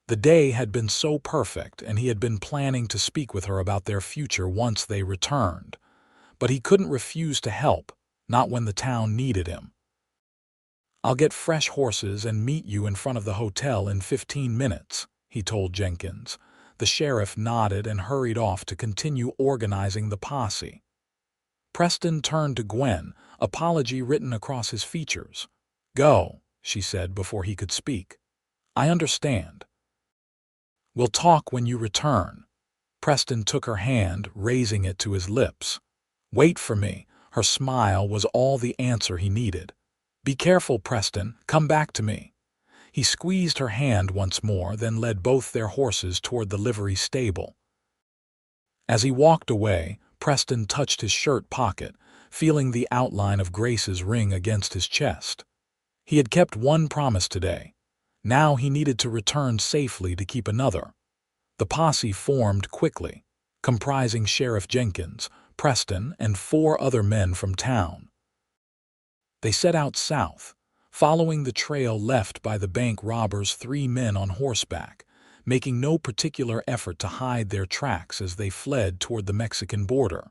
The day had been so perfect, and he had been planning to speak with her about their future once they returned. But he couldn't refuse to help, not when the town needed him. "I'll get fresh horses and meet you in front of the hotel in 15 minutes, he told Jenkins. The sheriff nodded and hurried off to continue organizing the posse. Preston turned to Gwen, apology written across his features. "Go," she said before he could speak. "I understand. We'll talk when you return." Preston took her hand, raising it to his lips. "Wait for me." Her smile was all the answer he needed. "Be careful, Preston. Come back to me." He squeezed her hand once more, then led both their horses toward the livery stable. As he walked away, Preston touched his shirt pocket, feeling the outline of Grace's ring against his chest. He had kept one promise today. Now he needed to return safely to keep another. The posse formed quickly, comprising Sheriff Jenkins, Preston, and 4 other men from town. They set out south, following the trail left by the bank robbers' 3 men on horseback, making no particular effort to hide their tracks as they fled toward the Mexican border.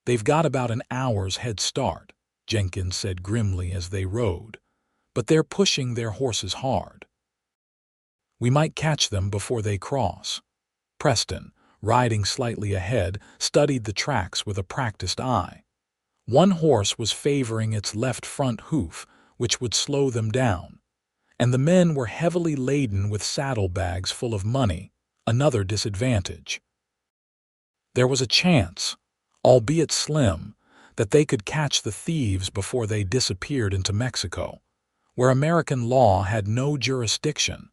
"They've got about an hour's head start," Jenkins said grimly as they rode, "but they're pushing their horses hard." We might catch them before they cross. Preston, riding slightly ahead, studied the tracks with a practiced eye. One horse was favoring its left front hoof, which would slow them down, and the men were heavily laden with saddlebags full of money, another disadvantage. There was a chance, albeit slim, that they could catch the thieves before they disappeared into Mexico, where American law had no jurisdiction.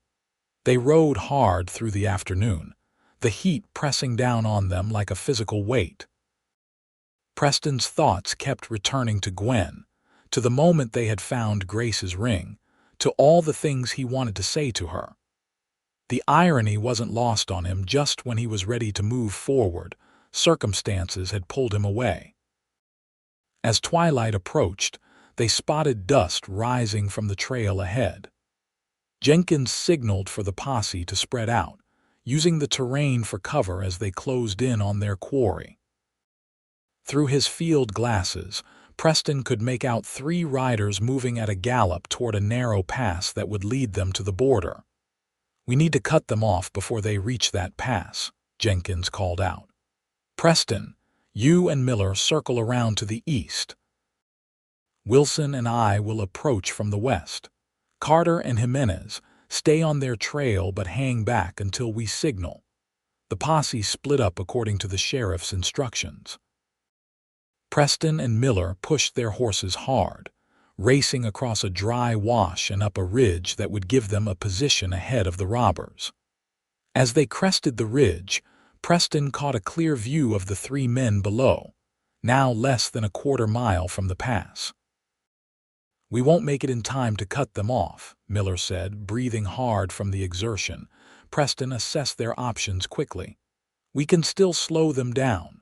They rode hard through the afternoon, the heat pressing down on them like a physical weight. Preston's thoughts kept returning to Gwen, to the moment they had found Grace's ring, to all the things he wanted to say to her. The irony wasn't lost on him. Just when he was ready to move forward, circumstances had pulled him away. As twilight approached, they spotted dust rising from the trail ahead. Jenkins signaled for the posse to spread out, using the terrain for cover as they closed in on their quarry. Through his field glasses, Preston could make out 3 riders moving at a gallop toward a narrow pass that would lead them to the border. "We need to cut them off before they reach that pass," Jenkins called out. "Preston, you and Miller circle around to the east. Wilson and I will approach from the west. Carter and Jimenez, stay on their trail but hang back until we signal." The posse split up according to the sheriff's instructions. Preston and Miller pushed their horses hard, racing across a dry wash and up a ridge that would give them a position ahead of the robbers. As they crested the ridge, Preston caught a clear view of the 3 men below, now less than a quarter-mile from the pass. "We won't make it in time to cut them off," Miller said, breathing hard from the exertion. Preston assessed their options quickly. "We can still slow them down."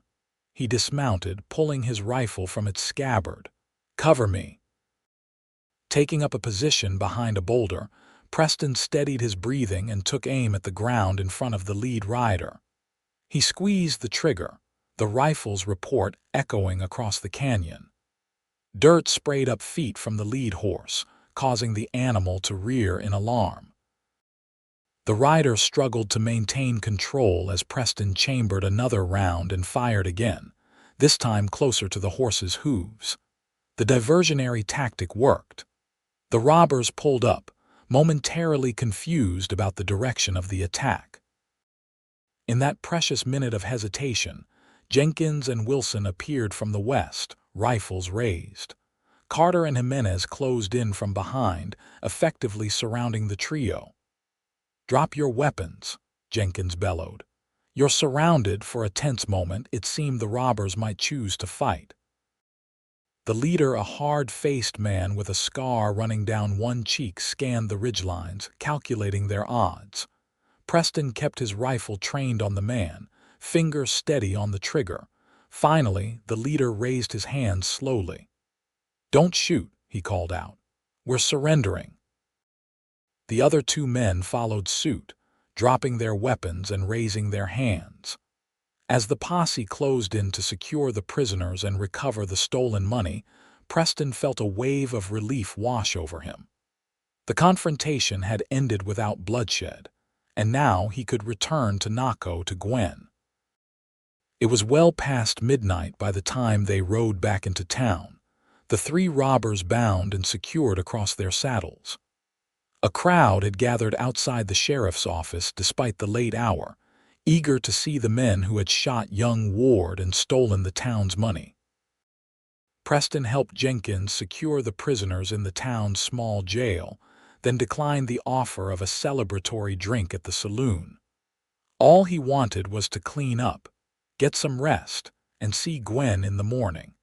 He dismounted, pulling his rifle from its scabbard. "Cover me." Taking up a position behind a boulder, Preston steadied his breathing and took aim at the ground in front of the lead rider. He squeezed the trigger, the rifle's report echoing across the canyon. Dirt sprayed up feet from the lead horse, causing the animal to rear in alarm. The rider struggled to maintain control as Preston chambered another round and fired again, this time closer to the horse's hooves. The diversionary tactic worked. The robbers pulled up, momentarily confused about the direction of the attack. In that precious minute of hesitation, Jenkins and Wilson appeared from the west, rifles raised. Carter and Jimenez closed in from behind, effectively surrounding the trio. "Drop your weapons," Jenkins bellowed. "You're surrounded." For a tense moment, it seemed the robbers might choose to fight. The leader, a hard-faced man with a scar running down one cheek, scanned the ridgelines, calculating their odds. Preston kept his rifle trained on the man, fingers steady on the trigger. Finally, the leader raised his hands slowly. "Don't shoot," he called out. "We're surrendering." The other 2 men followed suit, dropping their weapons and raising their hands. As the posse closed in to secure the prisoners and recover the stolen money, Preston felt a wave of relief wash over him. The confrontation had ended without bloodshed, and now he could return to Naco to Gwen. It was well past midnight by the time they rode back into town, the 3 robbers bound and secured across their saddles. A crowd had gathered outside the sheriff's office despite the late hour, eager to see the men who had shot young Ward and stolen the town's money. Preston helped Jenkins secure the prisoners in the town's small jail, then declined the offer of a celebratory drink at the saloon. All he wanted was to clean up, get some rest, and see Gwen in the morning.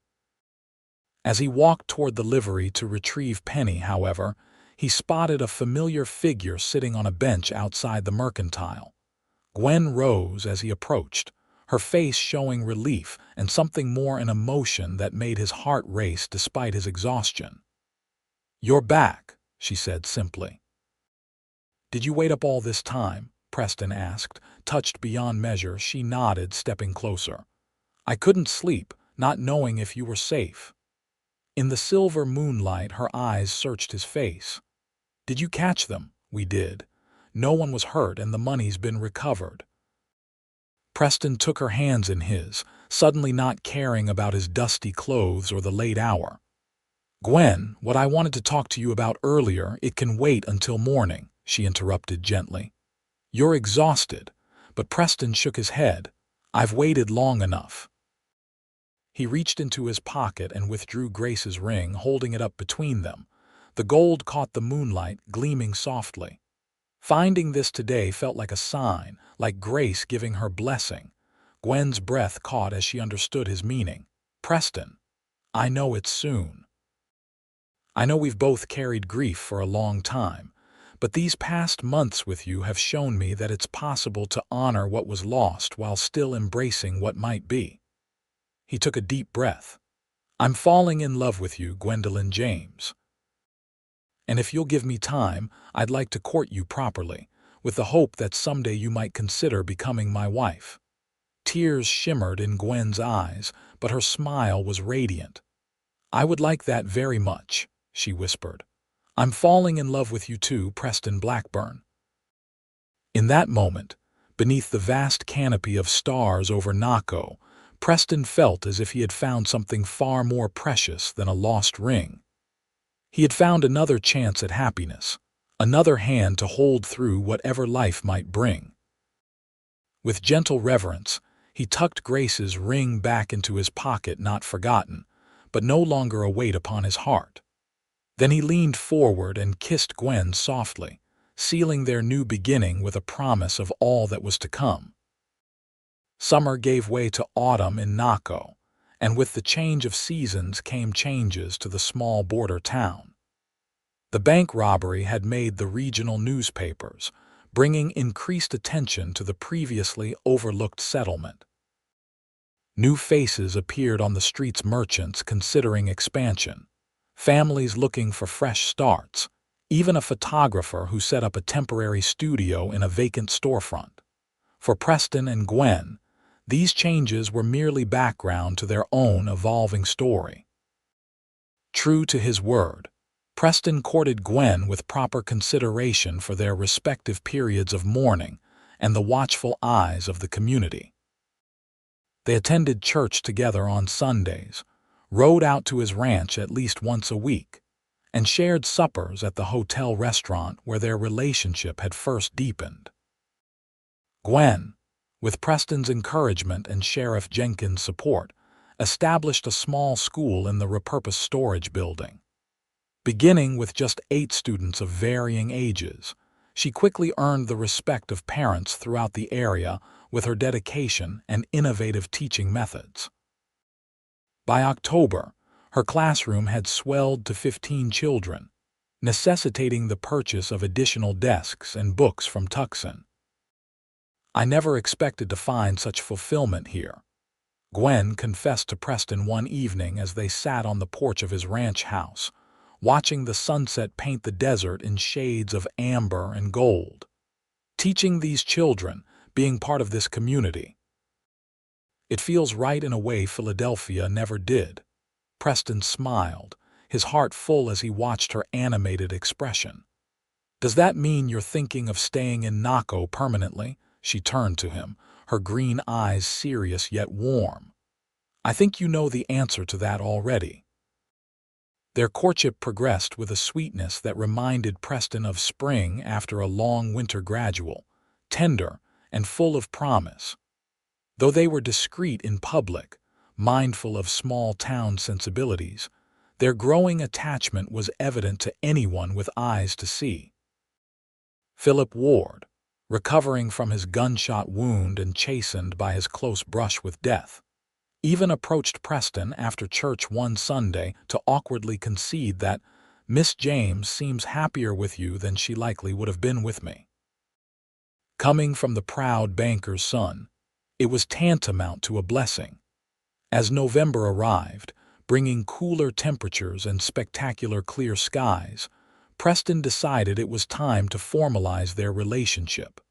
As he walked toward the livery to retrieve Penny, however, he spotted a familiar figure sitting on a bench outside the mercantile. Gwen rose as he approached, her face showing relief and something more, an emotion that made his heart race despite his exhaustion. "You're back," she said simply. "Did you wait up all this time?" Preston asked, touched beyond measure. She nodded, stepping closer. "I couldn't sleep, not knowing if you were safe." In the silver moonlight, her eyes searched his face. "Did you catch them?" "We did. No one was hurt and the money's been recovered." Preston took her hands in his, suddenly not caring about his dusty clothes or the late hour. "Gwen, what I wanted to talk to you about earlier, it can wait until morning," she interrupted gently. "You're exhausted." But Preston shook his head. "I've waited long enough." He reached into his pocket and withdrew Grace's ring, holding it up between them. The gold caught the moonlight, gleaming softly. Finding this today felt like a sign, like Grace giving her blessing. Gwen's breath caught as she understood his meaning. "Preston, I know it's soon. I know we've both carried grief for a long time, but these past months with you have shown me that it's possible to honor what was lost while still embracing what might be." He took a deep breath. "I'm falling in love with you, Gwendolyn James. And if you'll give me time, I'd like to court you properly, with the hope that someday you might consider becoming my wife." Tears shimmered in Gwen's eyes, but her smile was radiant. "I would like that very much," she whispered. "I'm falling in love with you too, Preston Blackburn." In that moment, beneath the vast canopy of stars over Naco, Preston felt as if he had found something far more precious than a lost ring. He had found another chance at happiness, another hand to hold through whatever life might bring. With gentle reverence, he tucked Grace's ring back into his pocket, not forgotten, but no longer a weight upon his heart. Then he leaned forward and kissed Gwen softly, sealing their new beginning with a promise of all that was to come. Summer gave way to autumn in Naco, and with the change of seasons came changes to the small border town. The bank robbery had made the regional newspapers, bringing increased attention to the previously overlooked settlement. New faces appeared on the streets, merchants considering expansion, families looking for fresh starts, even a photographer who set up a temporary studio in a vacant storefront. For Preston and Gwen, these changes were merely background to their own evolving story. True to his word, Preston courted Gwen with proper consideration for their respective periods of mourning and the watchful eyes of the community. They attended church together on Sundays, rode out to his ranch at least once a week, and shared suppers at the hotel restaurant where their relationship had first deepened. Gwen, with Preston's encouragement and Sheriff Jenkins' support, established a small school in the repurposed storage building. Beginning with just 8 students of varying ages, she quickly earned the respect of parents throughout the area with her dedication and innovative teaching methods. By October, her classroom had swelled to 15 children, necessitating the purchase of additional desks and books from Tucson. "I never expected to find such fulfillment here," Gwen confessed to Preston one evening as they sat on the porch of his ranch house, watching the sunset paint the desert in shades of amber and gold. "Teaching these children, being part of this community. It feels right in a way Philadelphia never did." Preston smiled, his heart full as he watched her animated expression. "Does that mean you're thinking of staying in Naco permanently?" She turned to him, her green eyes serious yet warm. "I think you know the answer to that already." Their courtship progressed with a sweetness that reminded Preston of spring after a long winter, gradual, tender, and full of promise. Though they were discreet in public, mindful of small-town sensibilities, their growing attachment was evident to anyone with eyes to see. Philip Ward, recovering from his gunshot wound and chastened by his close brush with death, even approached Preston after church one Sunday to awkwardly concede that "Miss James seems happier with you than she likely would have been with me." Coming from the proud banker's son, it was tantamount to a blessing. As November arrived, bringing cooler temperatures and spectacular clear skies, Preston decided it was time to formalize their relationship.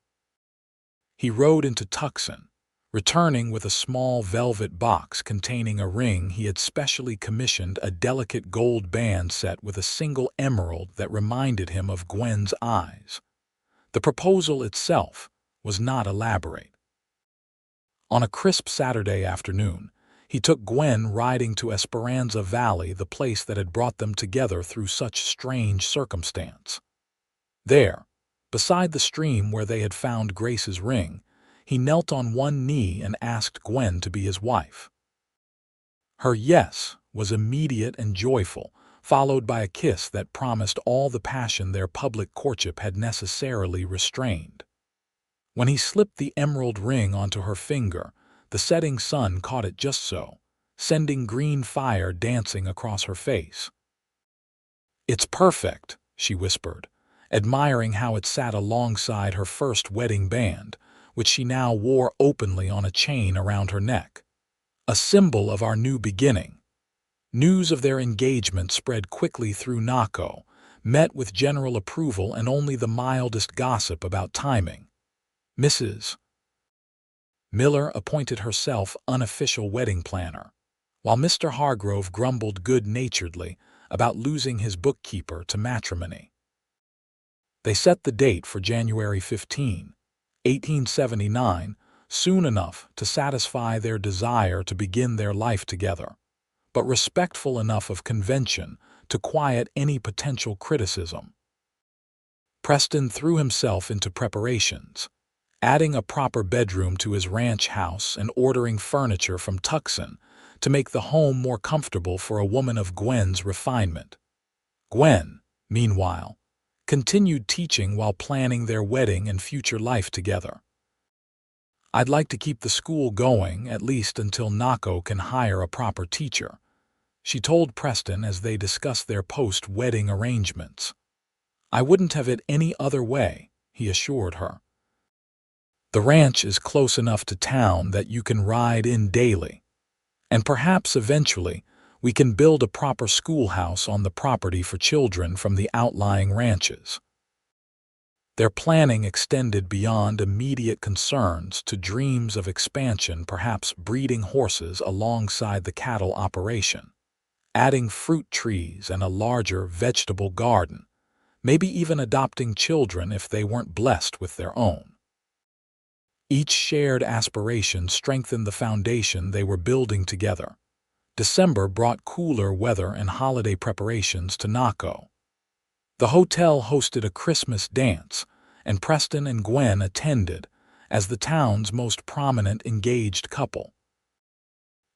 He rode into Tucson, returning with a small velvet box containing a ring he had specially commissioned, a delicate gold band set with a single emerald that reminded him of Gwen's eyes. The proposal itself was not elaborate. On a crisp Saturday afternoon, he took Gwen riding to Esperanza Valley, the place that had brought them together through such strange circumstance. There, beside the stream where they had found Grace's ring, he knelt on one knee and asked Gwen to be his wife. Her yes was immediate and joyful, followed by a kiss that promised all the passion their public courtship had necessarily restrained. When he slipped the emerald ring onto her finger, the setting sun caught it just so, sending green fire dancing across her face. "It's perfect," she whispered, admiring how it sat alongside her first wedding band, which she now wore openly on a chain around her neck. "A symbol of our new beginning." News of their engagement spread quickly through Naco, met with general approval and only the mildest gossip about timing. Mrs. Miller appointed herself unofficial wedding planner, while Mr. Hargrove grumbled good-naturedly about losing his bookkeeper to matrimony. They set the date for January 15, 1879, soon enough to satisfy their desire to begin their life together, but respectful enough of convention to quiet any potential criticism. Preston threw himself into preparations, adding a proper bedroom to his ranch house and ordering furniture from Tucson to make the home more comfortable for a woman of Gwen's refinement. Gwen, meanwhile, continued teaching while planning their wedding and future life together. "I'd like to keep the school going, at least until Naco can hire a proper teacher," she told Preston as they discussed their post-wedding arrangements. "I wouldn't have it any other way," he assured her. "The ranch is close enough to town that you can ride in daily, and perhaps eventually we can build a proper schoolhouse on the property for children from the outlying ranches." Their planning extended beyond immediate concerns to dreams of expansion, perhaps breeding horses alongside the cattle operation, adding fruit trees and a larger vegetable garden, maybe even adopting children if they weren't blessed with their own. Each shared aspiration strengthened the foundation they were building together. December brought cooler weather and holiday preparations to Naco. The hotel hosted a Christmas dance, and Preston and Gwen attended as the town's most prominent engaged couple.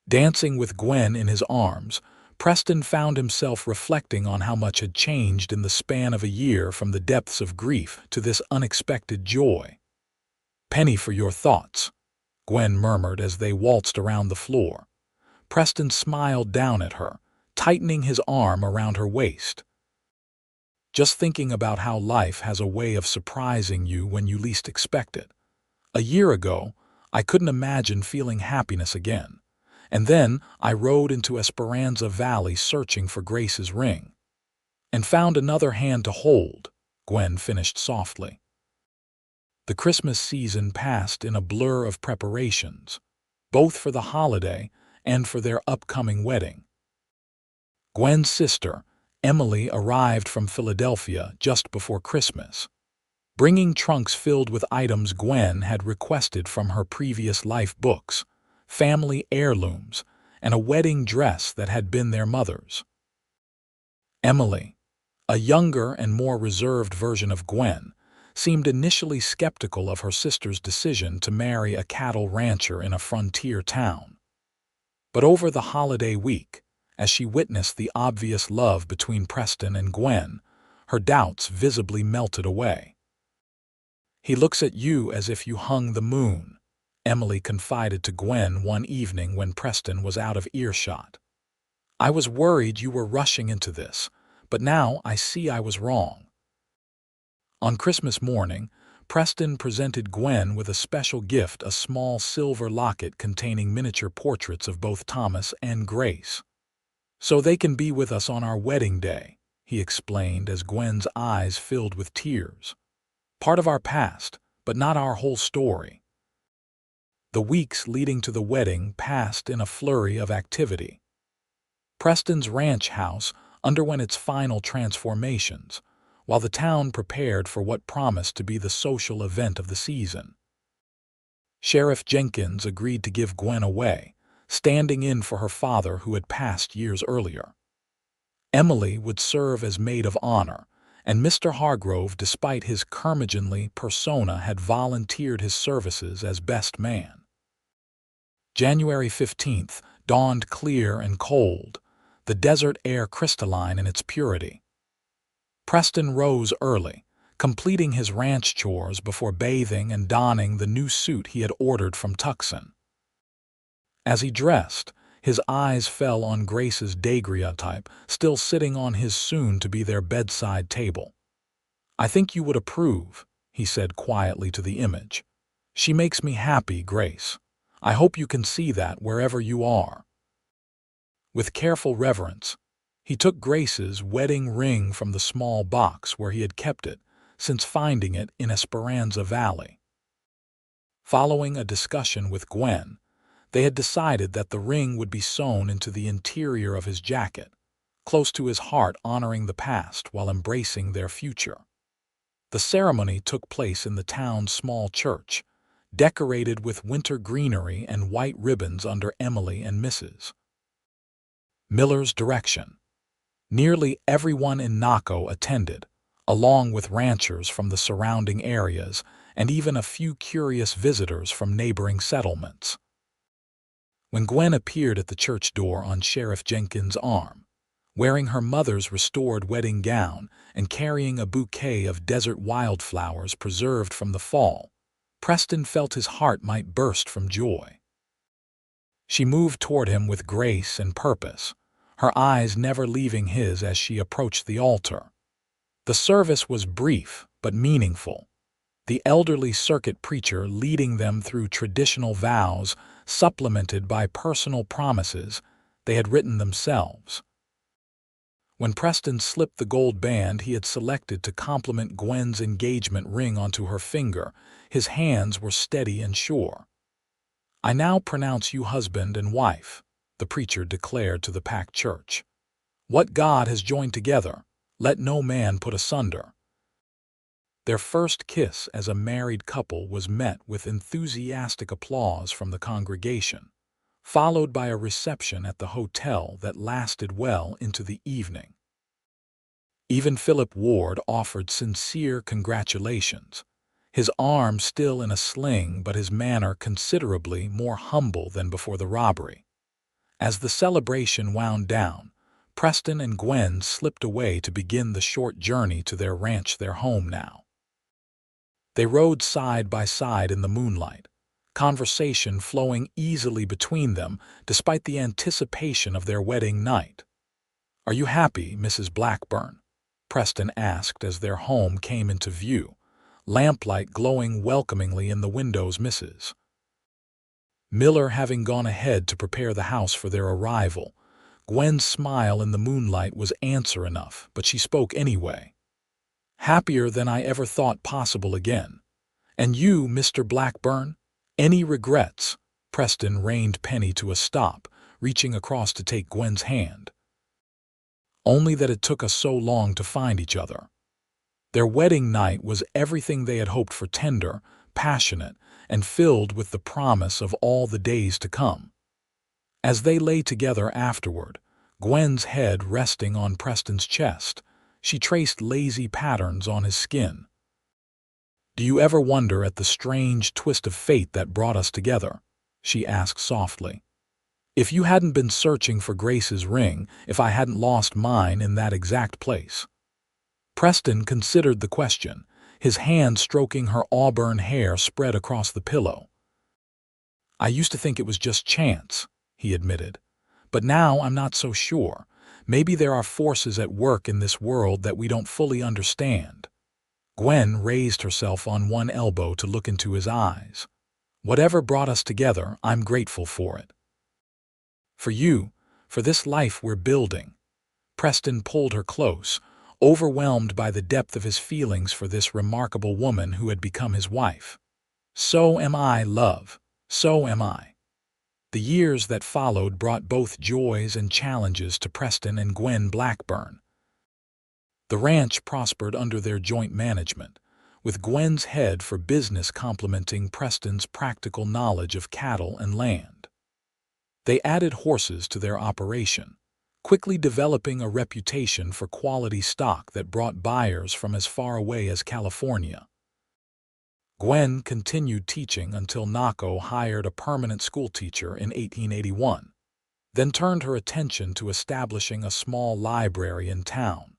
Dancing with Gwen in his arms, Preston found himself reflecting on how much had changed in the span of a year, from the depths of grief to this unexpected joy. "Penny for your thoughts," Gwen murmured as they waltzed around the floor. Preston smiled down at her, tightening his arm around her waist. "Just thinking about how life has a way of surprising you when you least expect it. A year ago, I couldn't imagine feeling happiness again. And then I rode into Esperanza Valley searching for Grace's ring. And found another hand to hold," Gwen finished softly. The Christmas season passed in a blur of preparations, both for the holiday and for their upcoming wedding. Gwen's sister, Emily, arrived from Philadelphia just before Christmas, bringing trunks filled with items Gwen had requested from her previous life books, family heirlooms, and a wedding dress that had been their mother's. Emily, a younger and more reserved version of Gwen, seemed initially skeptical of her sister's decision to marry a cattle rancher in a frontier town. But over the holiday week, as she witnessed the obvious love between Preston and Gwen, her doubts visibly melted away. "He looks at you as if you hung the moon," Emily confided to Gwen one evening when Preston was out of earshot. "I was worried you were rushing into this, but now I see I was wrong." On Christmas morning, Preston presented Gwen with a special gift, a small silver locket containing miniature portraits of both Thomas and Grace. "So they can be with us on our wedding day," he explained as Gwen's eyes filled with tears. "Part of our past, but not our whole story." The weeks leading to the wedding passed in a flurry of activity. Preston's ranch house underwent its final transformations, while the town prepared for what promised to be the social event of the season. Sheriff Jenkins agreed to give Gwen away, standing in for her father who had passed years earlier. Emily would serve as maid of honor, and Mr. Hargrove, despite his curmudgeonly persona, had volunteered his services as best man. January 15th dawned clear and cold, the desert air crystalline in its purity. Preston rose early, completing his ranch chores before bathing and donning the new suit he had ordered from Tucson. As he dressed, his eyes fell on Grace's daguerreotype still sitting on his soon-to-be-there bedside table. "I think you would approve," he said quietly to the image. "She makes me happy, Grace. I hope you can see that wherever you are." With careful reverence, he took Grace's wedding ring from the small box where he had kept it since finding it in Esperanza Valley. Following a discussion with Gwen, they had decided that the ring would be sewn into the interior of his jacket, close to his heart, honoring the past while embracing their future. The ceremony took place in the town's small church, decorated with winter greenery and white ribbons under Emily and Mrs. Miller's direction. Nearly everyone in Naco attended, along with ranchers from the surrounding areas and even a few curious visitors from neighboring settlements. When Gwen appeared at the church door on Sheriff Jenkins' arm, wearing her mother's restored wedding gown and carrying a bouquet of desert wildflowers preserved from the fall, Preston felt his heart might burst from joy. She moved toward him with grace and purpose, her eyes never leaving his as she approached the altar. The service was brief but meaningful, the elderly circuit preacher leading them through traditional vows supplemented by personal promises they had written themselves. When Preston slipped the gold band he had selected to complement Gwen's engagement ring onto her finger, his hands were steady and sure. "I now pronounce you husband and wife," the preacher declared to the packed church. "What God has joined together, let no man put asunder." Their first kiss as a married couple was met with enthusiastic applause from the congregation, followed by a reception at the hotel that lasted well into the evening. Even Philip Ward offered sincere congratulations, his arm still in a sling but his manner considerably more humble than before the robbery. As the celebration wound down, Preston and Gwen slipped away to begin the short journey to their ranch, their home now. They rode side by side in the moonlight, conversation flowing easily between them despite the anticipation of their wedding night. "Are you happy, Mrs. Blackburn?" Preston asked as their home came into view, lamplight glowing welcomingly in the windows. Mrs. Miller having gone ahead to prepare the house for their arrival, Gwen's smile in the moonlight was answer enough, but she spoke anyway. "Happier than I ever thought possible again. And you, Mr. Blackburn? Any regrets?" Preston reined Penny to a stop, reaching across to take Gwen's hand. "Only that it took us so long to find each other." Their wedding night was everything they had hoped for, tender, passionate, and filled with the promise of all the days to come. As they lay together afterward, Gwen's head resting on Preston's chest, she traced lazy patterns on his skin. "Do you ever wonder at the strange twist of fate that brought us together?" she asked softly. "If you hadn't been searching for Grace's ring, if I hadn't lost mine in that exact place?" Preston considered the question, his hand stroking her auburn hair spread across the pillow. "I used to think it was just chance," he admitted. "But now I'm not so sure. Maybe there are forces at work in this world that we don't fully understand." Gwen raised herself on one elbow to look into his eyes. "Whatever brought us together, I'm grateful for it. For you, for this life we're building." Preston pulled her close, overwhelmed by the depth of his feelings for this remarkable woman who had become his wife. "So am I, love. So am I." The years that followed brought both joys and challenges to Preston and Gwen Blackburn. The ranch prospered under their joint management, with Gwen's head for business complementing Preston's practical knowledge of cattle and land. They added horses to their operation, quickly developing a reputation for quality stock that brought buyers from as far away as California. Gwen continued teaching until Naco hired a permanent schoolteacher in 1881, then turned her attention to establishing a small library in town,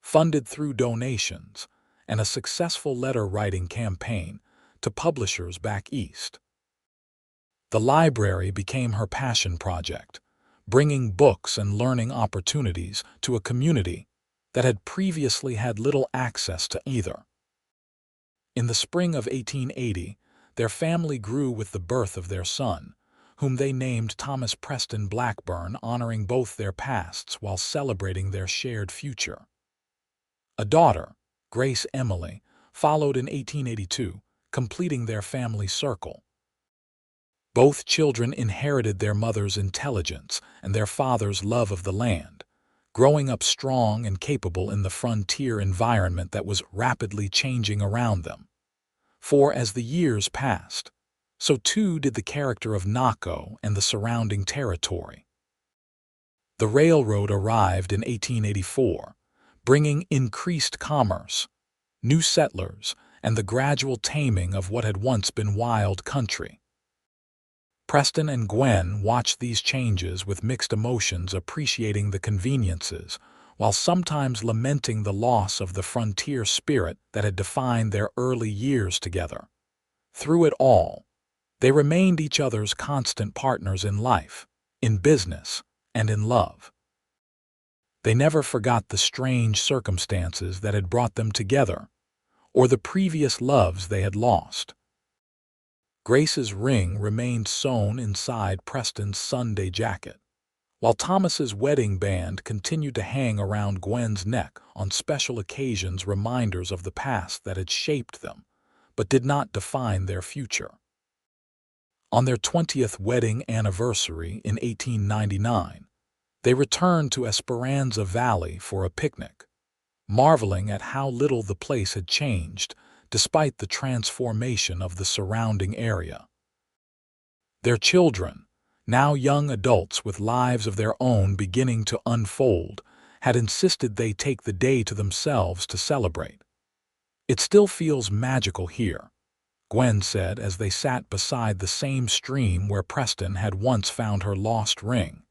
funded through donations and a successful letter-writing campaign to publishers back east. The library became her passion project, bringing books and learning opportunities to a community that had previously had little access to either. In the spring of 1880, their family grew with the birth of their son, whom they named Thomas Preston Blackburn, honoring both their pasts while celebrating their shared future. A daughter, Grace Emily, followed in 1882, completing their family circle. Both children inherited their mother's intelligence and their father's love of the land, growing up strong and capable in the frontier environment that was rapidly changing around them. For as the years passed, so too did the character of Naco and the surrounding territory. The railroad arrived in 1884, bringing increased commerce, new settlers, and the gradual taming of what had once been wild country. Preston and Gwen watched these changes with mixed emotions, appreciating the conveniences, while sometimes lamenting the loss of the frontier spirit that had defined their early years together. Through it all, they remained each other's constant partners in life, in business, and in love. They never forgot the strange circumstances that had brought them together, or the previous loves they had lost. Grace's ring remained sewn inside Preston's Sunday jacket, while Thomas's wedding band continued to hang around Gwen's neck on special occasions, reminders of the past that had shaped them, but did not define their future. On their 20th wedding anniversary in 1899, they returned to Esperanza Valley for a picnic, marveling at how little the place had changed despite the transformation of the surrounding area. Their children, now young adults with lives of their own beginning to unfold, had insisted they take the day to themselves to celebrate. "It still feels magical here," Gwen said as they sat beside the same stream where Preston had once found her lost ring.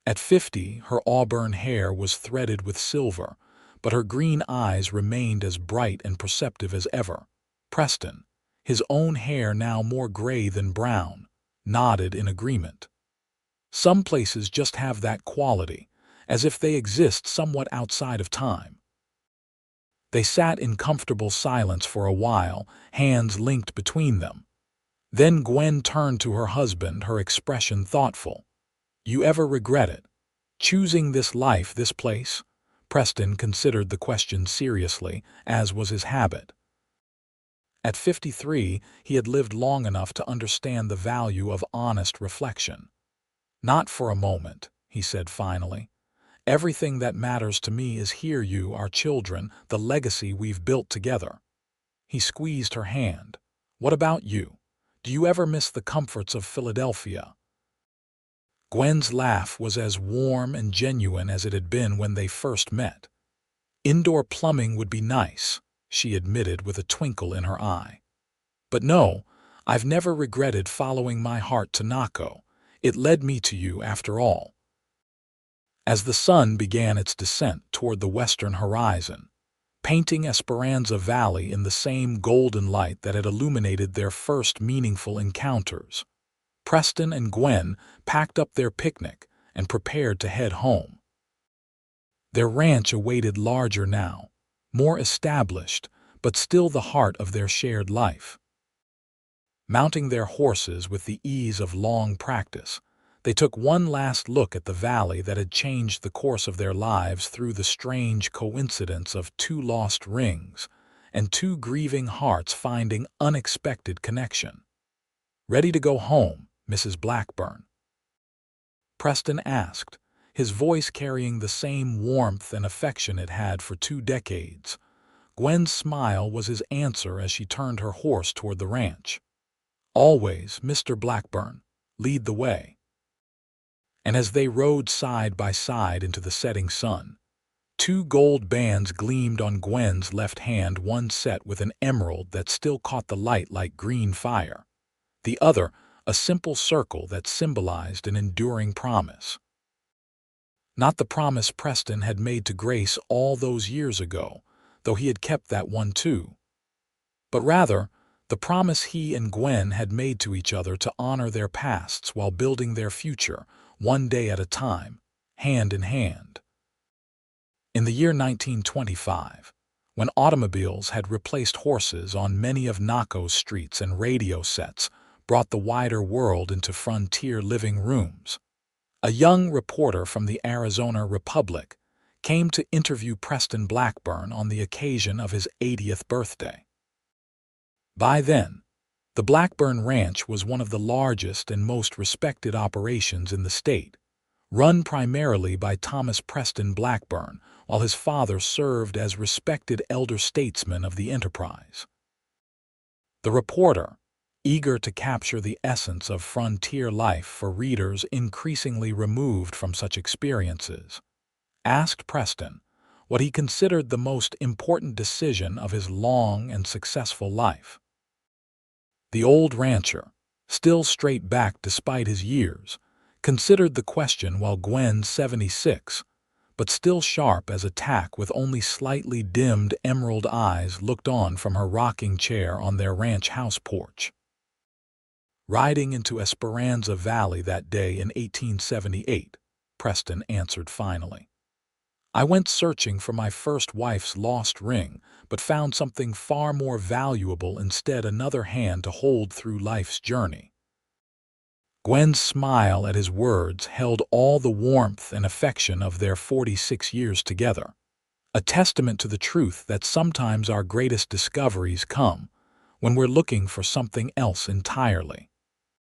At 50, her auburn hair was threaded with silver, but her green eyes remained as bright and perceptive as ever. Preston, his own hair now more gray than brown, nodded in agreement. Some places just have that quality, as if they exist somewhat outside of time. They sat in comfortable silence for a while, hands linked between them. Then Gwen turned to her husband, her expression thoughtful. "You ever regret it? Choosing this life, this place?" Preston considered the question seriously, as was his habit. At 53, he had lived long enough to understand the value of honest reflection. "Not for a moment," he said finally. "Everything that matters to me is here, you, our children, the legacy we've built together." He squeezed her hand. "What about you? Do you ever miss the comforts of Philadelphia?" Gwen's laugh was as warm and genuine as it had been when they first met. "Indoor plumbing would be nice," she admitted with a twinkle in her eye. "But no, I've never regretted following my heart to Naco. It led me to you after all." As the sun began its descent toward the western horizon, painting Esperanza Valley in the same golden light that had illuminated their first meaningful encounters, Preston and Gwen packed up their picnic and prepared to head home. Their ranch awaited larger now, more established, but still the heart of their shared life. Mounting their horses with the ease of long practice, they took one last look at the valley that had changed the course of their lives through the strange coincidence of two lost rings and two grieving hearts finding unexpected connection. "Ready to go home, Mrs. Blackburn?" Preston asked, his voice carrying the same warmth and affection it had for 2 decades. Gwen's smile was his answer as she turned her horse toward the ranch. "Always, Mr. Blackburn, lead the way." And as they rode side by side into the setting sun, 2 gold bands gleamed on Gwen's left hand, one set with an emerald that still caught the light like green fire, the other a simple circle that symbolized an enduring promise. Not the promise Preston had made to Grace all those years ago, though he had kept that one too, but rather the promise he and Gwen had made to each other to honor their pasts while building their future, one day at a time, hand in hand. In the year 1925, when automobiles had replaced horses on many of Naco's streets and radio sets brought the wider world into frontier living rooms, a young reporter from the Arizona Republic came to interview Preston Blackburn on the occasion of his 80th birthday. By then, the Blackburn Ranch was one of the largest and most respected operations in the state, run primarily by Thomas Preston Blackburn, while his father served as respected elder statesman of the enterprise. The reporter, eager to capture the essence of frontier life for readers increasingly removed from such experiences, asked Preston what he considered the most important decision of his long and successful life. The old rancher, still straight-backed despite his years, considered the question while Gwen, 76, but still sharp as a tack with only slightly dimmed emerald eyes, looked on from her rocking chair on their ranch house porch. "Riding into Esperanza Valley that day in 1878, Preston answered finally. "I went searching for my first wife's lost ring, but found something far more valuable instead, another hand to hold through life's journey." Gwen's smile at his words held all the warmth and affection of their 46 years together, a testament to the truth that sometimes our greatest discoveries come when we're looking for something else entirely.